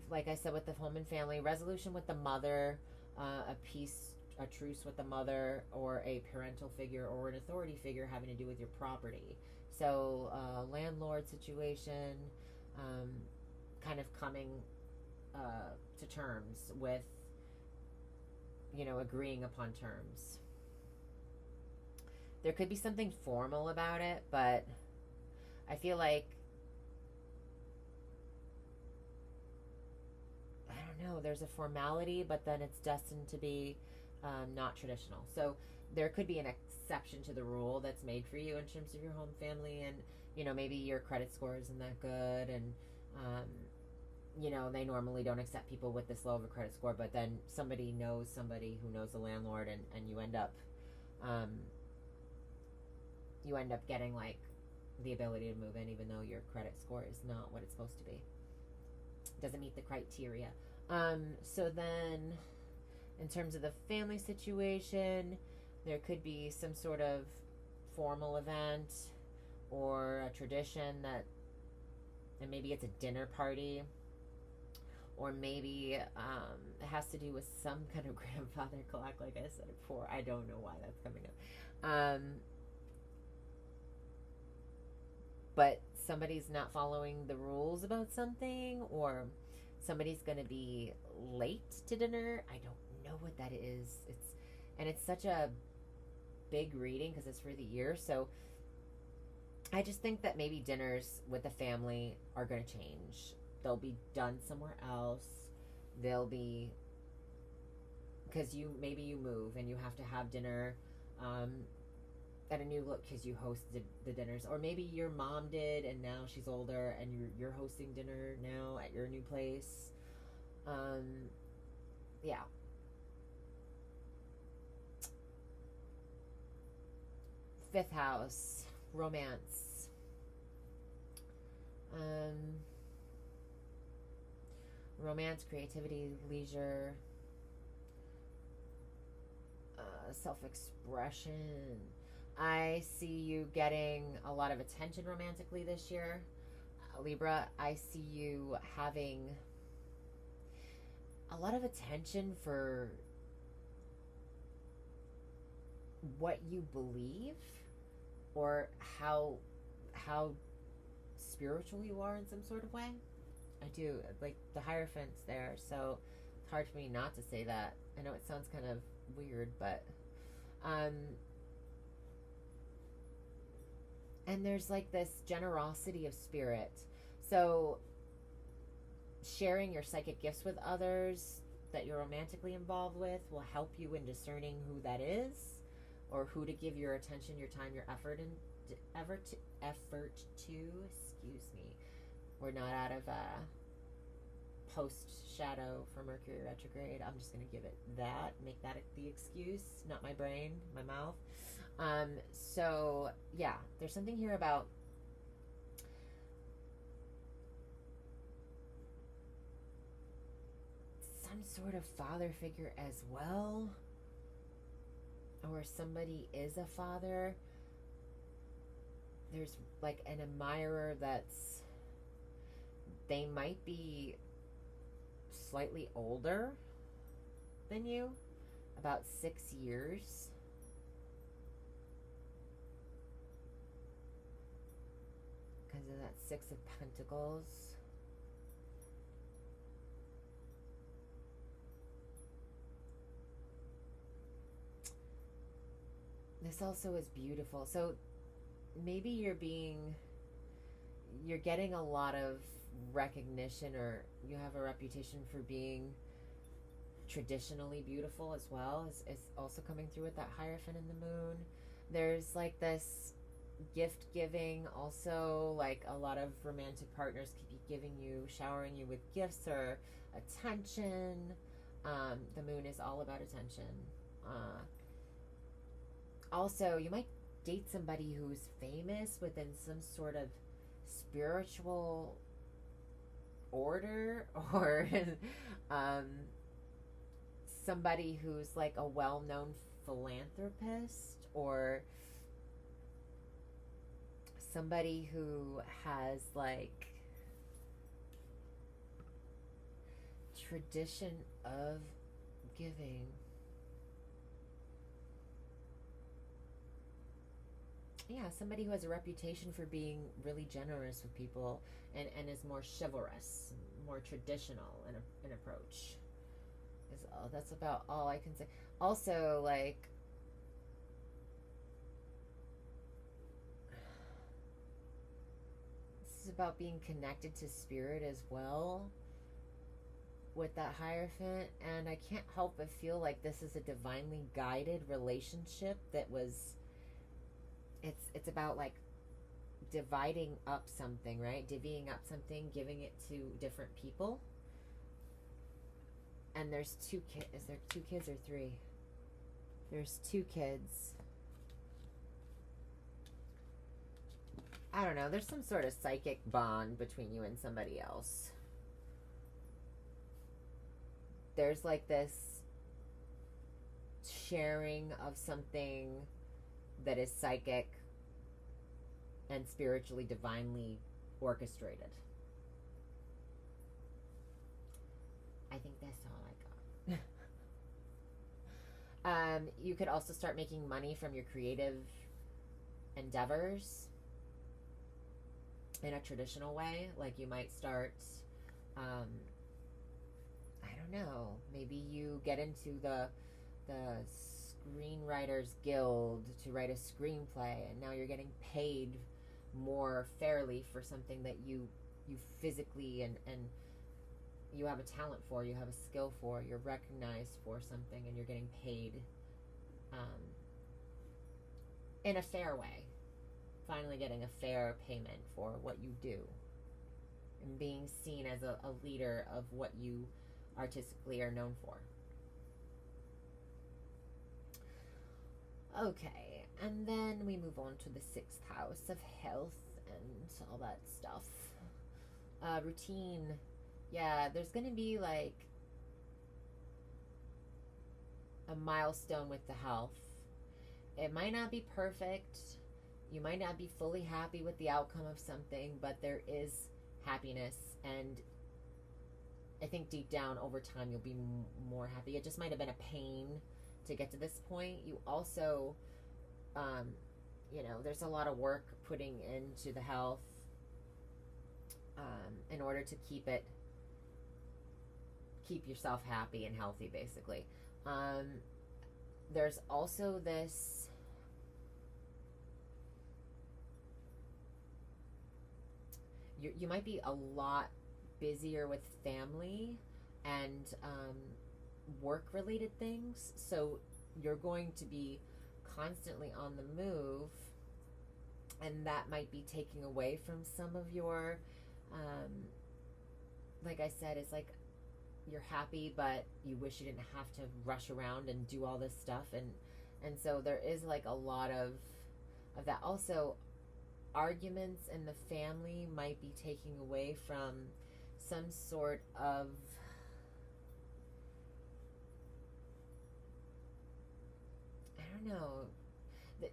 Like I said, with the home and family, resolution with the mother, a truce with the mother, or a parental figure or an authority figure having to do with your property. So, landlord situation, kind of coming to terms with, agreeing upon terms. There could be something formal about it, but I feel like, I don't know, there's a formality, but then it's destined to be not traditional. So there could be an exception to the rule that's made for you in terms of your home family, and maybe your credit score isn't that good, and they normally don't accept people with this low of a credit score, but then somebody knows somebody who knows the landlord, and you end up getting like the ability to move in even though your credit score is not what it's supposed to be, doesn't meet the criteria. So then in terms of the family situation, there could be some sort of formal event or a tradition and maybe it's a dinner party, or maybe it has to do with some kind of grandfather clock, like I said before. I don't know why that's coming up. But somebody's not following the rules about something, or somebody's going to be late to dinner. I don't know what that is. It's such a big reading because it's for the year. So I just think that maybe dinners with the family are going to change. They'll be done somewhere else. They'll be, because maybe you move and you have to have dinner at a new look because you hosted the dinners, or maybe your mom did and now she's older and you're hosting dinner now at your new place. Yeah. Fifth house, romance. Romance, creativity, leisure, self-expression. I see you getting a lot of attention romantically this year, Libra. I see you having a lot of attention for what you believe, or how spiritual you are in some sort of way. I do, like the Hierophant's there, so it's hard for me not to say that. I know it sounds kind of weird, but and there's like this generosity of spirit. So sharing your psychic gifts with others that you're romantically involved with will help you in discerning who that is, or who to give your attention, your time, your effort to. Excuse me. We're not out of post shadow for Mercury retrograde. I'm just going to give it that. Make that the excuse, not my brain, my mouth. So, yeah, there's something here about some sort of father figure as well, or somebody is a father. There's like an admirer that's, they might be slightly older than you, about 6 years. Because of that Six of Pentacles. This also is beautiful. So maybe you're getting a lot of recognition, or you have a reputation for being traditionally beautiful as well, is also coming through with that Hierophant in the moon. There's like this gift giving also, like a lot of romantic partners could be giving you, showering you with gifts or attention. The moon is all about attention. Also, you might date somebody who's famous within some sort of spiritual order, or somebody who's like a well-known philanthropist, or somebody who has like tradition of giving. Yeah, somebody who has a reputation for being really generous with people, and is more chivalrous, more traditional in approach. That's about all I can say. Also, like, this is about being connected to spirit as well with that Hierophant, and I can't help but feel like this is a divinely guided relationship that was, it's about like dividing up something, right? Divvying up something, giving it to different people. And there's 2 kids. Is there 2 kids or 3? There's 2 kids. I don't know. There's some sort of psychic bond between you and somebody else. There's like this sharing of something that is psychic and spiritually, divinely orchestrated. I think that's all I got. You could also start making money from your creative endeavors in a traditional way. Like you might start, I don't know, maybe you get into the Screenwriters Guild to write a screenplay, and now you're getting paid more fairly for something that you physically and you have a talent for, you have a skill for, you're recognized for something, and you're getting paid in a fair way. Finally getting a fair payment for what you do, and being seen as a leader of what you artistically are known for. Okay, and then we move on to the 6th house of health and all that stuff. Routine. Yeah, there's going to be like a milestone with the health. It might not be perfect. You might not be fully happy with the outcome of something, but there is happiness, and I think deep down over time you'll be more happy. It just might have been a pain to get to this point. You also, there's a lot of work putting into the health in order to keep yourself happy and healthy, basically. There's also this you might be a lot busier with family and work-related things, so you're going to be constantly on the move, and that might be taking away from some of your like I said, it's like you're happy, but you wish you didn't have to rush around and do all this stuff, and so there is like a lot of that. Also, arguments in the family might be taking away from some sort of don't know.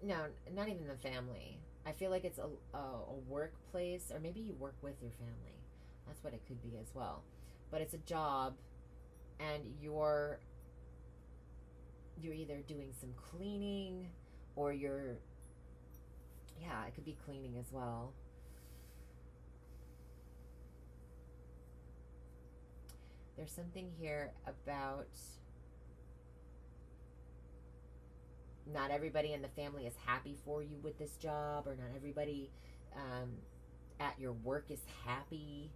No, not even the family. I feel like it's a workplace, or maybe you work with your family. That's what it could be as well. But it's a job, and you're either doing some cleaning, or yeah, it could be cleaning as well. There's something here about not everybody in the family is happy for you with this job, or not everybody um, at your work is happy.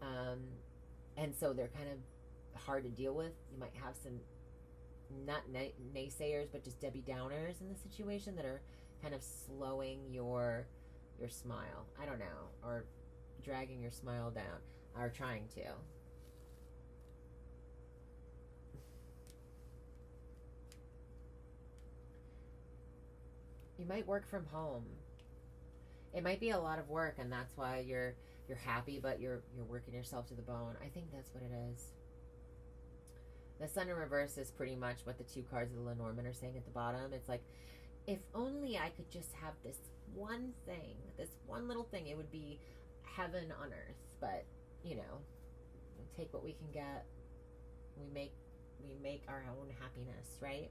Um, and so they're kind of hard to deal with. You might have some not naysayers, but just Debbie Downers in the situation that are kind of slowing your smile. I don't know, or dragging your smile down, or trying to. You might work from home. It might be a lot of work, and that's why you're happy, but you're working yourself to the bone. I think that's what it is. The Sun in reverse is pretty much what the two cards of the Lenormand are saying at the bottom. It's like, if only I could just have this one thing, this one little thing, it would be heaven on earth. But you know, we take what we can get. We make our own happiness, right?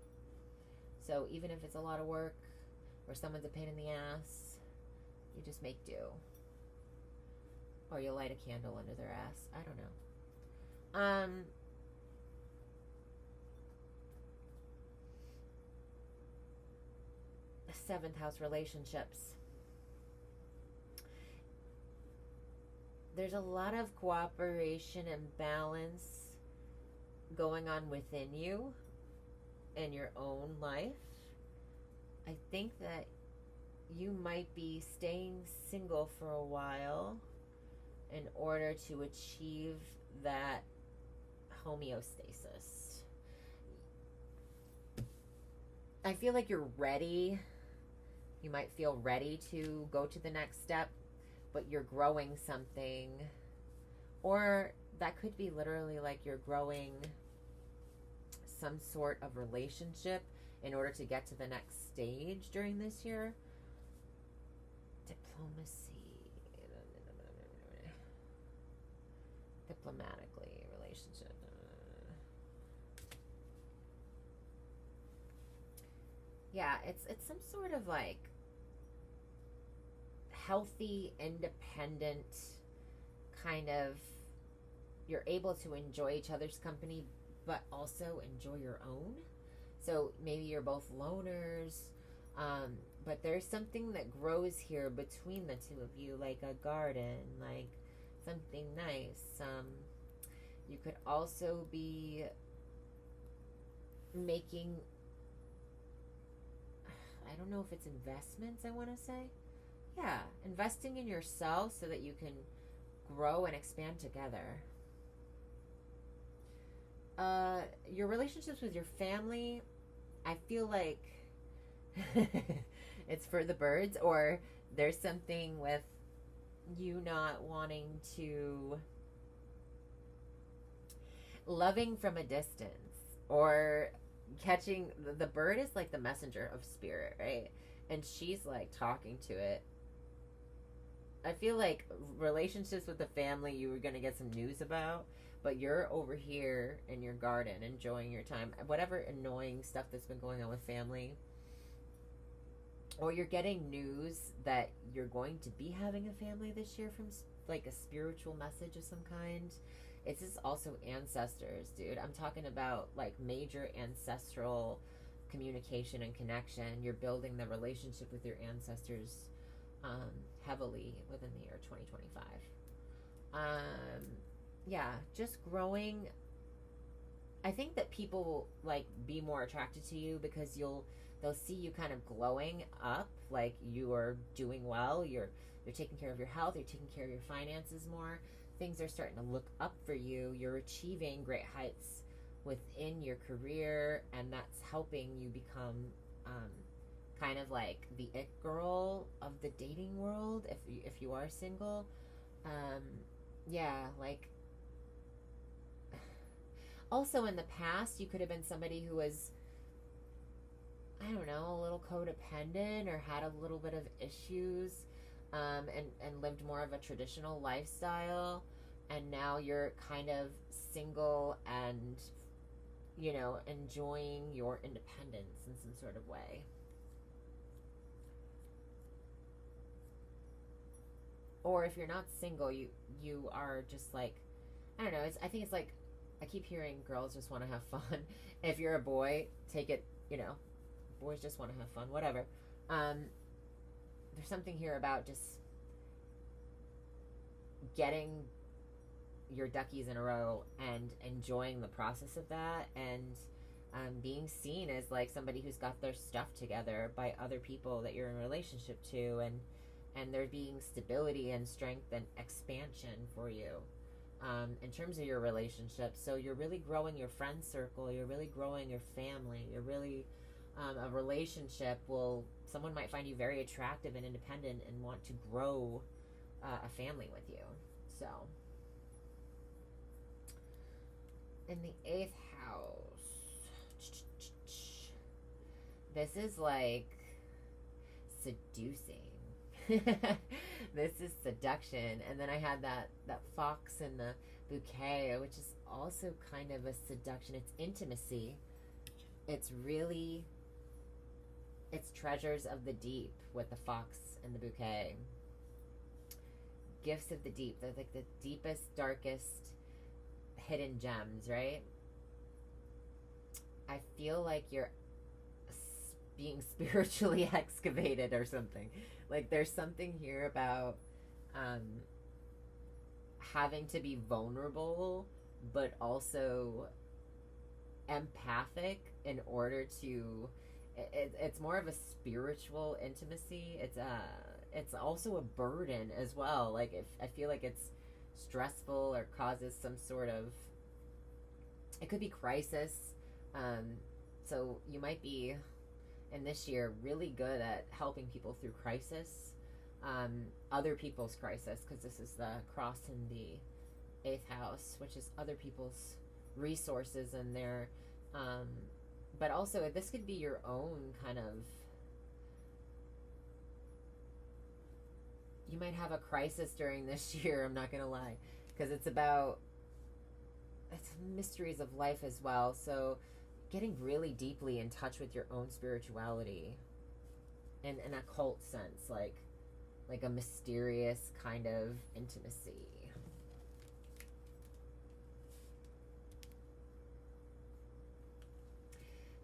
So even if it's a lot of work, or someone's a pain in the ass, you just make do. Or you light a candle under their ass. I don't know. Seventh house relationships. There's a lot of cooperation and balance going on within you in your own life. I think that you might be staying single for a while in order to achieve that homeostasis. I feel like you're ready. You might feel ready to go to the next step, but you're growing something. Or that could be literally like you're growing some sort of relationship in order to get to the next stage during this year. Diplomatically, relationship. Yeah, it's some sort of like healthy, independent kind of, you're able to enjoy each other's company, but also enjoy your own. So maybe you're both loners, but there's something that grows here between the two of you, like a garden, like something nice. You could also be making, I don't know if it's investments, I want to say. Yeah, investing in yourself so that you can grow and expand together. Your relationships with your family, I feel like it's for the birds, or there's something with you not wanting to, loving from a distance, or catching the bird is like the messenger of spirit, right? And she's like talking to it. I feel like relationships with the family you were going to get some news about, but you're over here in your garden enjoying your time. Whatever annoying stuff that's been going on with family, or you're getting news that you're going to be having a family this year from like a spiritual message of some kind. It's just also ancestors, dude. I'm talking about like major ancestral communication and connection. You're building the relationship with your ancestors heavily within the year 2025. Yeah, just growing. I think that people will like be more attracted to you because they'll see you kind of glowing up, like you are doing well, you're taking care of your health, you're taking care of your finances more. Things are starting to look up for you. You're achieving great heights within your career, and that's helping you become kind of like the it girl of the dating world if you are single. Yeah, like also in the past you could have been somebody who was I don't know, a little codependent or had a little bit of issues, and lived more of a traditional lifestyle, and now you're kind of single and, you know, enjoying your independence in some sort of way. Or if you're not single, you are just like, I don't know, I think it's like, I keep hearing girls just want to have fun. If you're a boy, take it, you know, boys just want to have fun, whatever. um there's something here about just getting your duckies in a row and enjoying the process of that, and being seen as like somebody who's got their stuff together by other people that you're in a relationship to, and there being stability and strength and expansion for you, in terms of your relationship. So you're really growing your friend circle, you're really growing your family, you're really, a relationship will, someone might find you very attractive and independent and want to grow a family with you. So in the 8th house, this is like seducing. This is seduction. And then I had that fox in the bouquet, which is also kind of a seduction. It's intimacy. It's really, it's treasures of the deep with the fox and the bouquet. Gifts of the deep. They're like the deepest, darkest hidden gems, right? I feel like you're being spiritually excavated or something. Like there's something here about having to be vulnerable, but also empathic in order to. It's more of a spiritual intimacy. It's also a burden as well. Like if I feel like it's stressful or causes some sort of. It could be crisis. So you might be, in this year, really good at helping people through crisis, other people's crisis, because this is the cross in the 8th house, which is other people's resources and their, but also this could be your own kind of, you might have a crisis during this year, I'm not gonna lie, because it's mysteries of life as well. So getting really deeply in touch with your own spirituality in an occult sense, like a mysterious kind of intimacy.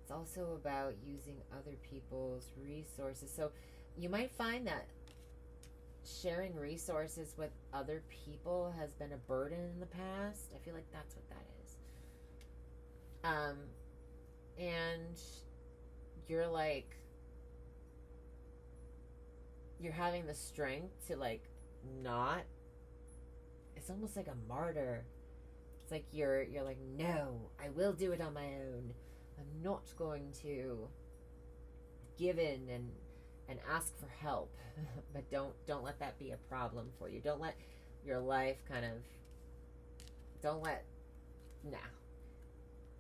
It's also about using other people's resources. So you might find that sharing resources with other people has been a burden in the past. I feel like that's what that is. And you're like, you're having the strength to like not, it's almost like a martyr. It's like you're like, no, I will do it on my own. I'm not going to give in and ask for help. But don't let that be a problem for you. Don't let your life kind of,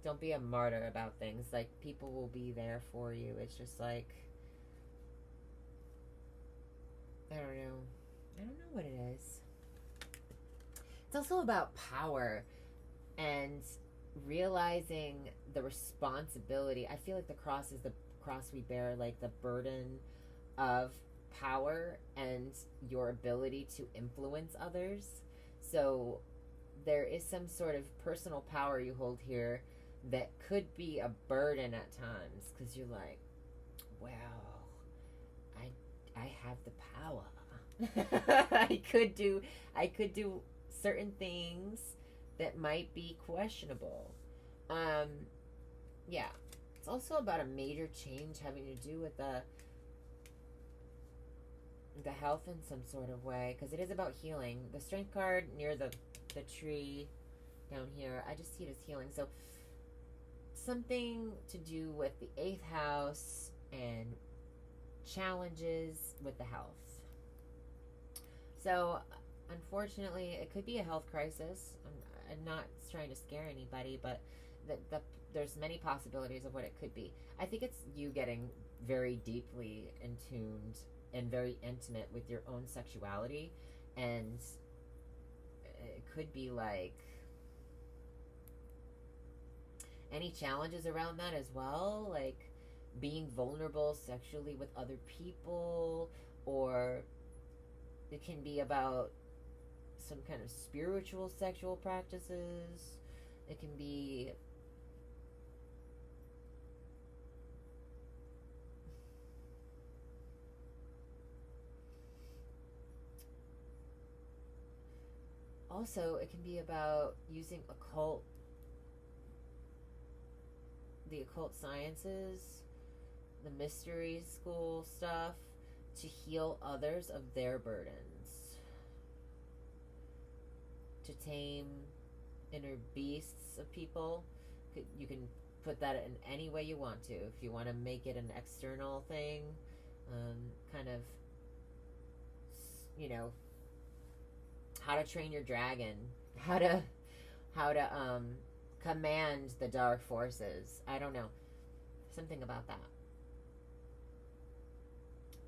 don't be a martyr about things. Like people will be there for you. It's just like, I don't know what it is. It's also about power and realizing the responsibility. I feel like the cross is the cross we bear, like the burden of power and your ability to influence others. So there is some sort of personal power you hold here that could be a burden at times, because you're like, well, I have the power. I could do certain things that might be questionable. Yeah. It's also about a major change having to do with the health in some sort of way, because it is about healing. The strength card near the tree down here, I just see it as healing. So something to do with the 8th house and challenges with the health. So unfortunately, it could be a health crisis. I'm not trying to scare anybody, but there's many possibilities of what it could be. I think it's you getting very deeply in tuned and very intimate with your own sexuality. And it could be like any challenges around that as well, like being vulnerable sexually with other people, or it can be about some kind of spiritual sexual practices. It can be also, it can be about using the occult sciences, the mystery school stuff to heal others of their burdens, to tame inner beasts of people. You can put that in any way you want to. If you want to make it an external thing, kind of, you know, how to train your dragon, how to command the dark forces. I don't know, something about that.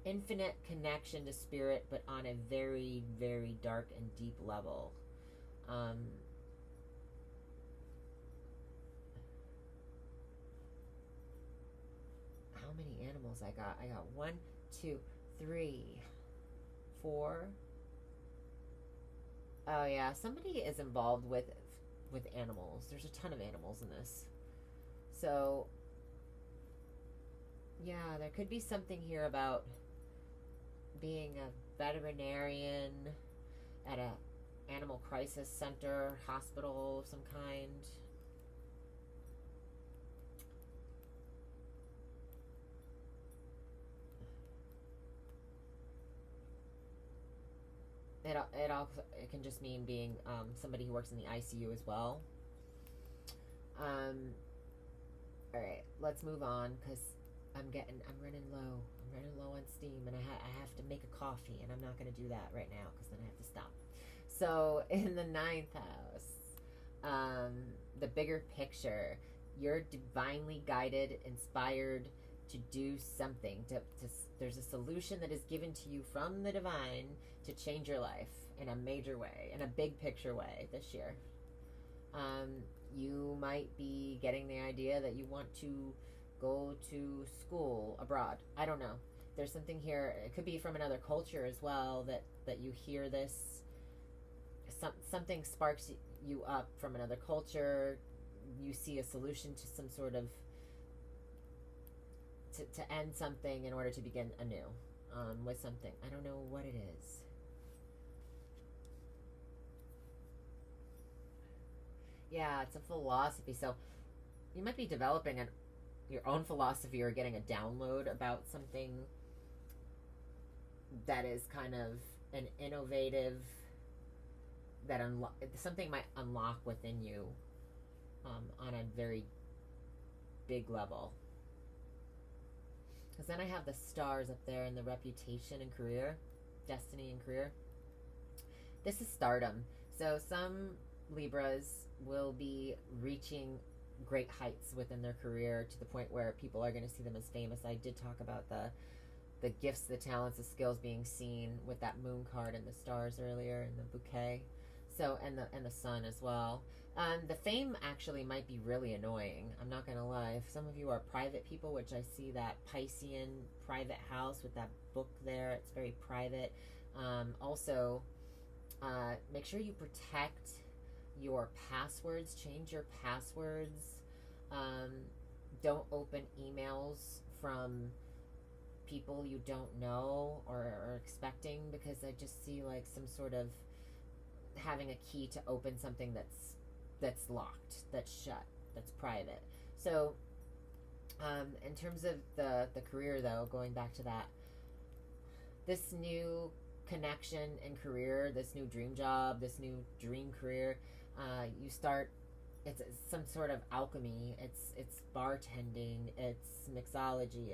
Infinite connection to spirit, but on a very, very dark and deep level. How many animals I got? I got 1, 2, 3, 4. Oh yeah, somebody is involved with animals. There's a ton of animals in this. So yeah, there could be something here about being a veterinarian at a animal crisis center, hospital of some kind. It can just mean being somebody who works in the ICU as well. All right, let's move on because I'm running low. I'm running low on steam, and I have to make a coffee, and I'm not going to do that right now because then I have to stop. So in the 9th house, the bigger picture, you're divinely guided, inspired to do something. There's a solution that is given to you from the divine to change your life in a major way, in a big picture way this year. You might be getting the idea that you want to go to school abroad. I don't know. There's something here. It could be from another culture as well that you hear this. Something sparks you up from another culture. You see a solution to some sort of to end something in order to begin anew with something. I don't know what it is. Yeah, it's a philosophy. So you might be developing your own philosophy or getting a download about something that is kind of an innovative something might unlock within you on a very big level. Because then I have the stars up there in the reputation and career, destiny and career. This is stardom. So some Libras will be reaching great heights within their career to the point where people are going to see them as famous. I did talk about the gifts, the talents, the skills being seen with that moon card and the stars earlier in the bouquet. So and the sun as well. The fame actually might be really annoying. I'm not gonna lie. If some of you are private people, which I see that Piscean private house with that book there, it's very private. Also, make sure you protect your passwords. Change your passwords. Don't open emails from people you don't know or are expecting, because I just see like some sort of having a key to open something that's locked, that's shut, that's private. So in terms of the career though, going back to that, this new connection and career, this new dream job, this new dream career, you start, it's some sort of alchemy, it's bartending, it's mixology,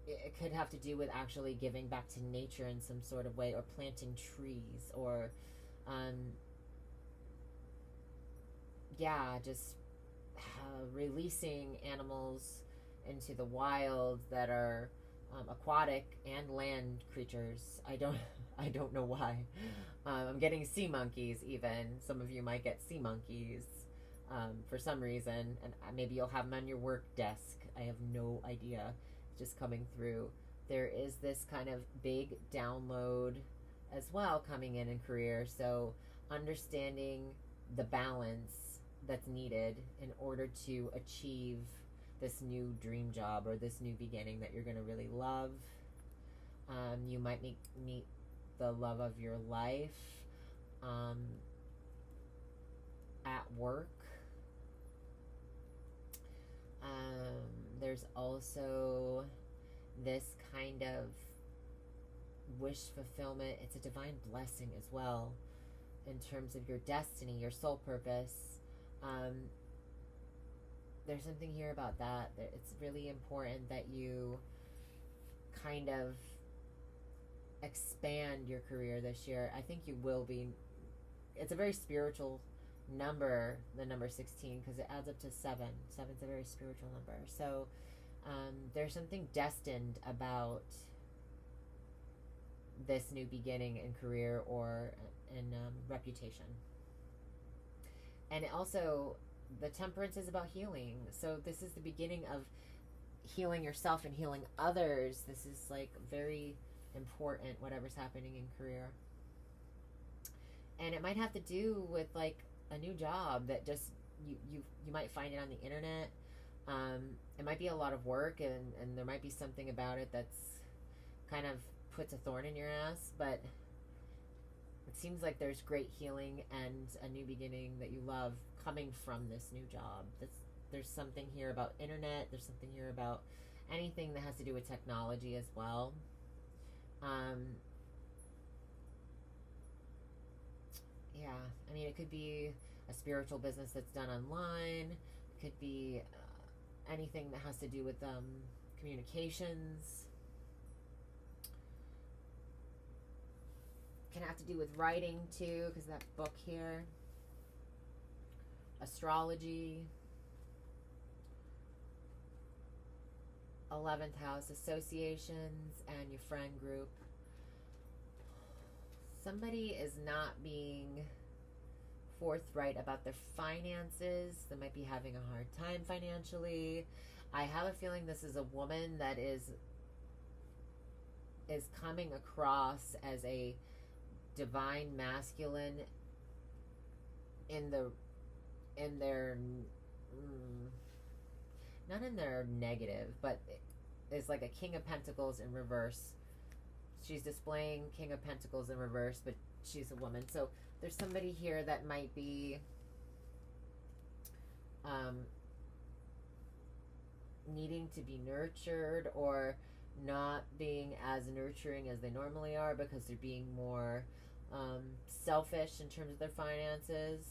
it could have to do with actually giving back to nature in some sort of way, or planting trees, or just releasing animals into the wild that are aquatic and land creatures. I don't know why. I'm getting sea monkeys even. Some of you might get sea monkeys for some reason, and maybe you'll have them on your work desk. I have no idea. It's just coming through. There is this kind of big download as well coming in career. So understanding the balance that's needed in order to achieve this new dream job or this new beginning that you're going to really love. You might meet the love of your life at work. There's also this kind of wish fulfillment. It's a divine blessing as well in terms of your destiny, your soul purpose. There's something here about that. It's really important that you kind of expand your career this year. I think you will be. It's a very spiritual number, the number 16, because it adds up to 7. 7's a very spiritual number. So there's something destined about this new beginning in career or in reputation. And also, the temperance is about healing. So this is the beginning of healing yourself and healing others. This is like very important, whatever's happening in career. And it might have to do with like a new job that just you might find it on the internet. It might be a lot of work, and there might be something about it that's kind of puts a thorn in your ass, but it seems like there's great healing and a new beginning that you love coming from this new job. There's something here about internet. There's something here about anything that has to do with technology as well. Yeah, I mean, it could be a spiritual business that's done online. It could be anything that has to do with communications. Can have to do with writing too, because that book here. Astrology. 11th house, associations, and your friend group. Somebody is not being forthright about their finances. They might be having a hard time financially. I have a feeling this is a woman that is coming across as a divine masculine in their not in their negative, but is like a King of Pentacles in reverse. She's displaying King of Pentacles in reverse, but she's a woman. So there's somebody here that might be needing to be nurtured or not being as nurturing as they normally are because they're being more selfish in terms of their finances.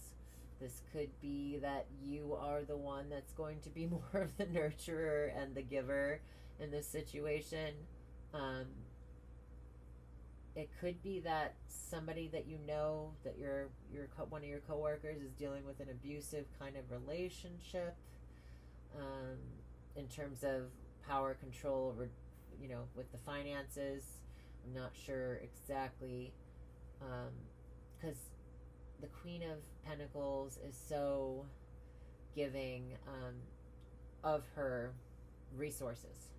This could be that you are the one that's going to be more of the nurturer and the giver in this situation. It could be that somebody that you know, that your one of your coworkers is dealing with an abusive kind of relationship, in terms of power, control over, with the finances. I'm not sure exactly, because the Queen of Pentacles is so giving of her resources.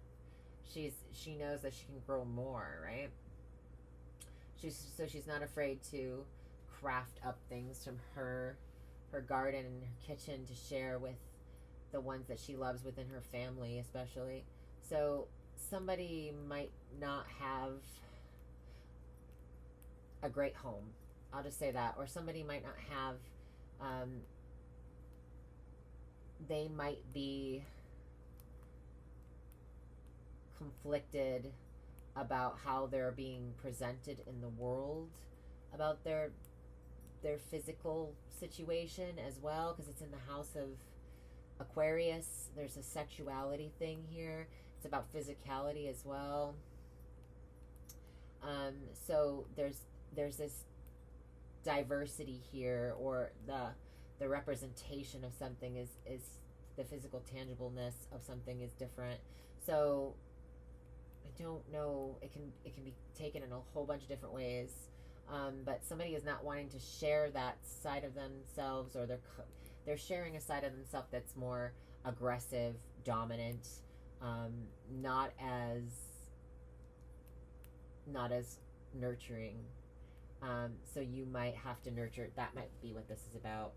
She knows that she can grow more, right? She's not afraid to craft up things from her garden and her kitchen to share with the ones that she loves within her family, especially. So somebody might not have a great home. I'll just say that. Or somebody might not have, they might be conflicted about how they're being presented in the world, about their physical situation as well, because it's in the house of Aquarius. There's a sexuality thing here. It's about physicality as well. So there's this diversity here, or the representation of something is the physical tangibleness of something is different. So I don't know. It can be taken in a whole bunch of different ways. But somebody is not wanting to share that side of themselves, or they're sharing a side of themselves that's more aggressive, dominant, not as nurturing. So you might have to nurture. That might be what this is about.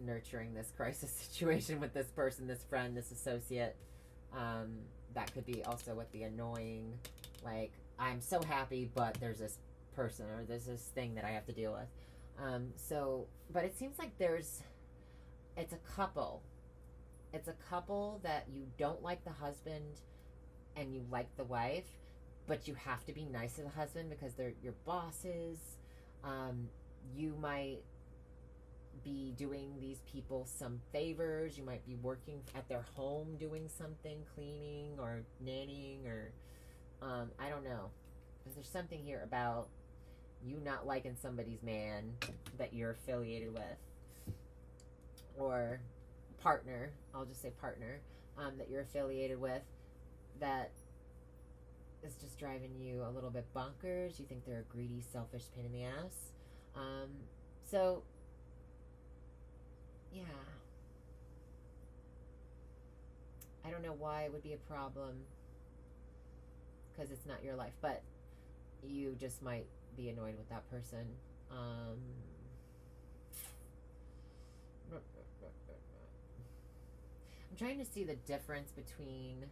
Nurturing this crisis situation with this person, this friend, this associate. That could be also with the annoying, like, I'm so happy, but there's this person or there's this thing that I have to deal with. But it seems like it's a couple. It's a couple that you don't like the husband and you like the wife, but you have to be nice to the husband because they're your bosses. You might be doing these people some favors. You might be working at their home doing something, cleaning or nannying, or I don't know. There's something here about you not liking somebody's man that you're affiliated with, or partner, I'll just say partner, that you're affiliated with, that is just driving you a little bit bonkers. You think they're a greedy, selfish pain in the ass. So yeah, I don't know why it would be a problem, because it's not your life, but you just might be annoyed with that person. I'm trying to see the difference between,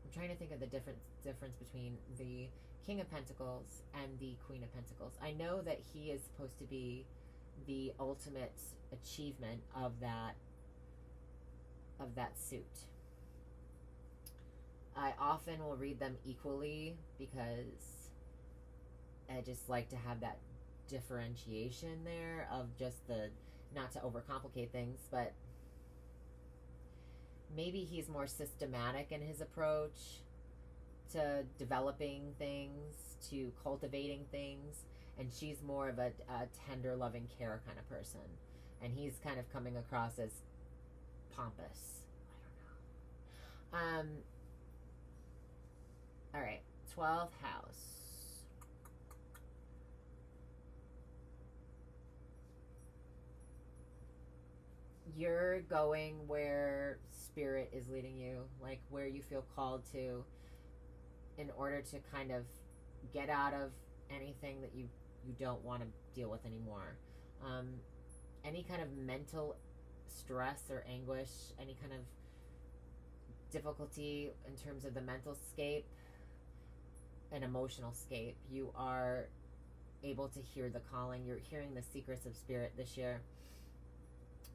I'm trying to think of the difference between the King of Pentacles and the Queen of Pentacles. I know that he is supposed to be the ultimate achievement of that suit. I often will read them equally because I just like to have that differentiation there of just not to overcomplicate things, but maybe he's more systematic in his approach to developing things, to cultivating things, and she's more of a tender, loving care kind of person, and he's kind of coming across as pompous. I don't know. All right, 12th house. You're going where spirit is leading you, like where you feel called to, in order to kind of get out of anything that you don't want to deal with anymore. Any kind of mental stress or anguish, any kind of difficulty in terms of the mental scape and emotional scape, you are able to hear the calling. You're hearing the secrets of spirit this year.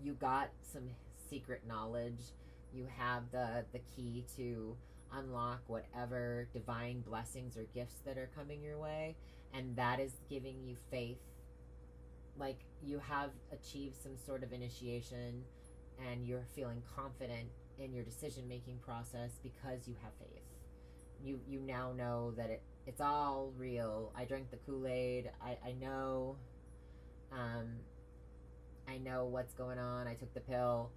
You got some secret knowledge. You have the key to unlock whatever divine blessings or gifts that are coming your way, and that is giving you faith. Like you have achieved some sort of initiation and you're feeling confident in your decision-making process because you have faith. You now know that it's all real. I drank the Kool-Aid. I know what's going on. I took the pill.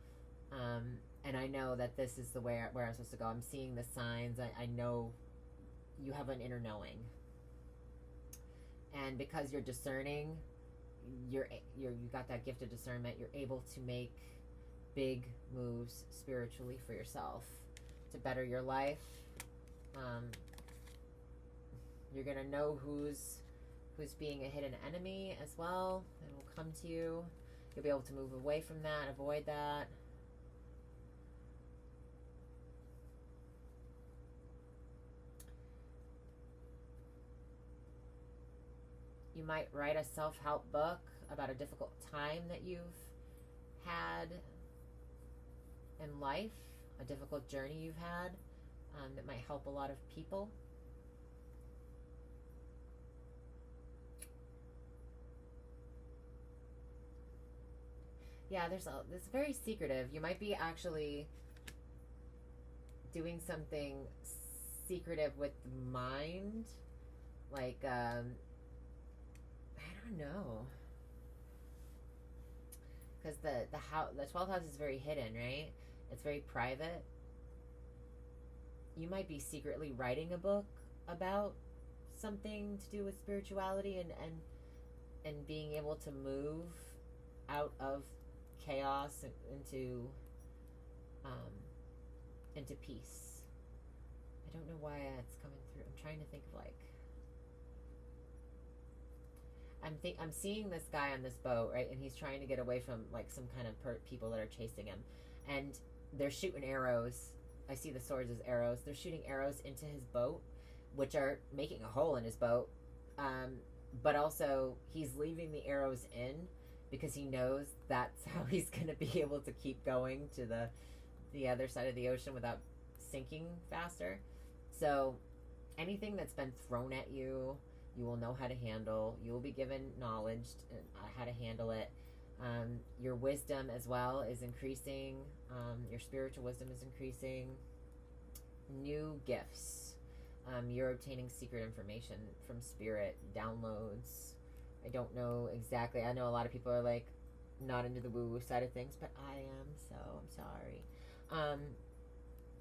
And I know that this is the way where I'm supposed to go. I'm seeing the signs. I know you have an inner knowing. And because you're discerning, you got that gift of discernment. You're able to make big moves spiritually for yourself to better your life. You're gonna know who's being a hidden enemy as well, and will come to you. You'll be able to move away from that, avoid that. You might write a self-help book about a difficult time that you've had in life, a difficult journey you've had, that might help a lot of people. Yeah, this very secretive. You might be actually doing something secretive with the mind, like I don't know. because the 12th house is very hidden, right? It's very private. You might be secretly writing a book about something to do with spirituality and being able to move out of chaos into peace. I don't know why it's coming through. I'm trying to think of like I'm seeing this guy on this boat, right? And he's trying to get away from like some kind of people that are chasing him, and they're shooting arrows. I see the swords as arrows. They're shooting arrows into his boat, which are making a hole in his boat. But also he's leaving the arrows in because he knows that's how he's going to be able to keep going to the other side of the ocean without sinking faster. So anything that's been thrown at you, you will know how to handle. You will be given knowledge how to handle it. Your wisdom as well is increasing. Your spiritual wisdom is increasing. New gifts. You're obtaining secret information from spirit, downloads. I don't know exactly. I know a lot of people are like not into the woo-woo side of things, but I am, so I'm sorry.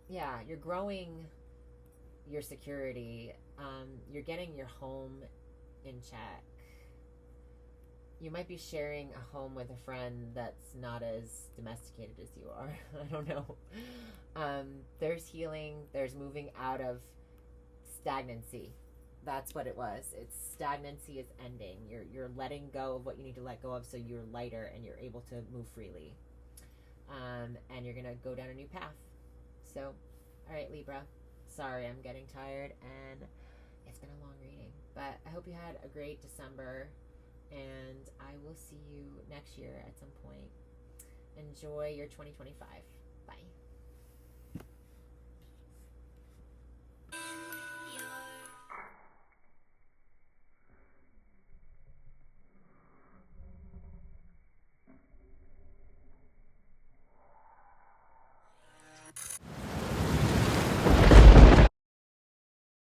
Yeah, you're growing your security. You're getting your home in check. You might be sharing a home with a friend that's not as domesticated as you are. I don't know. There's healing. There's moving out of stagnancy. That's what it was. It's stagnancy is ending. You're letting go of what you need to let go of, so you're lighter and you're able to move freely. And you're gonna go down a new path. So, all right, Libra. Sorry, I'm getting tired and it's been a long reading, but I hope you had a great December, and I will see you next year at some point. Enjoy your 2025. Bye.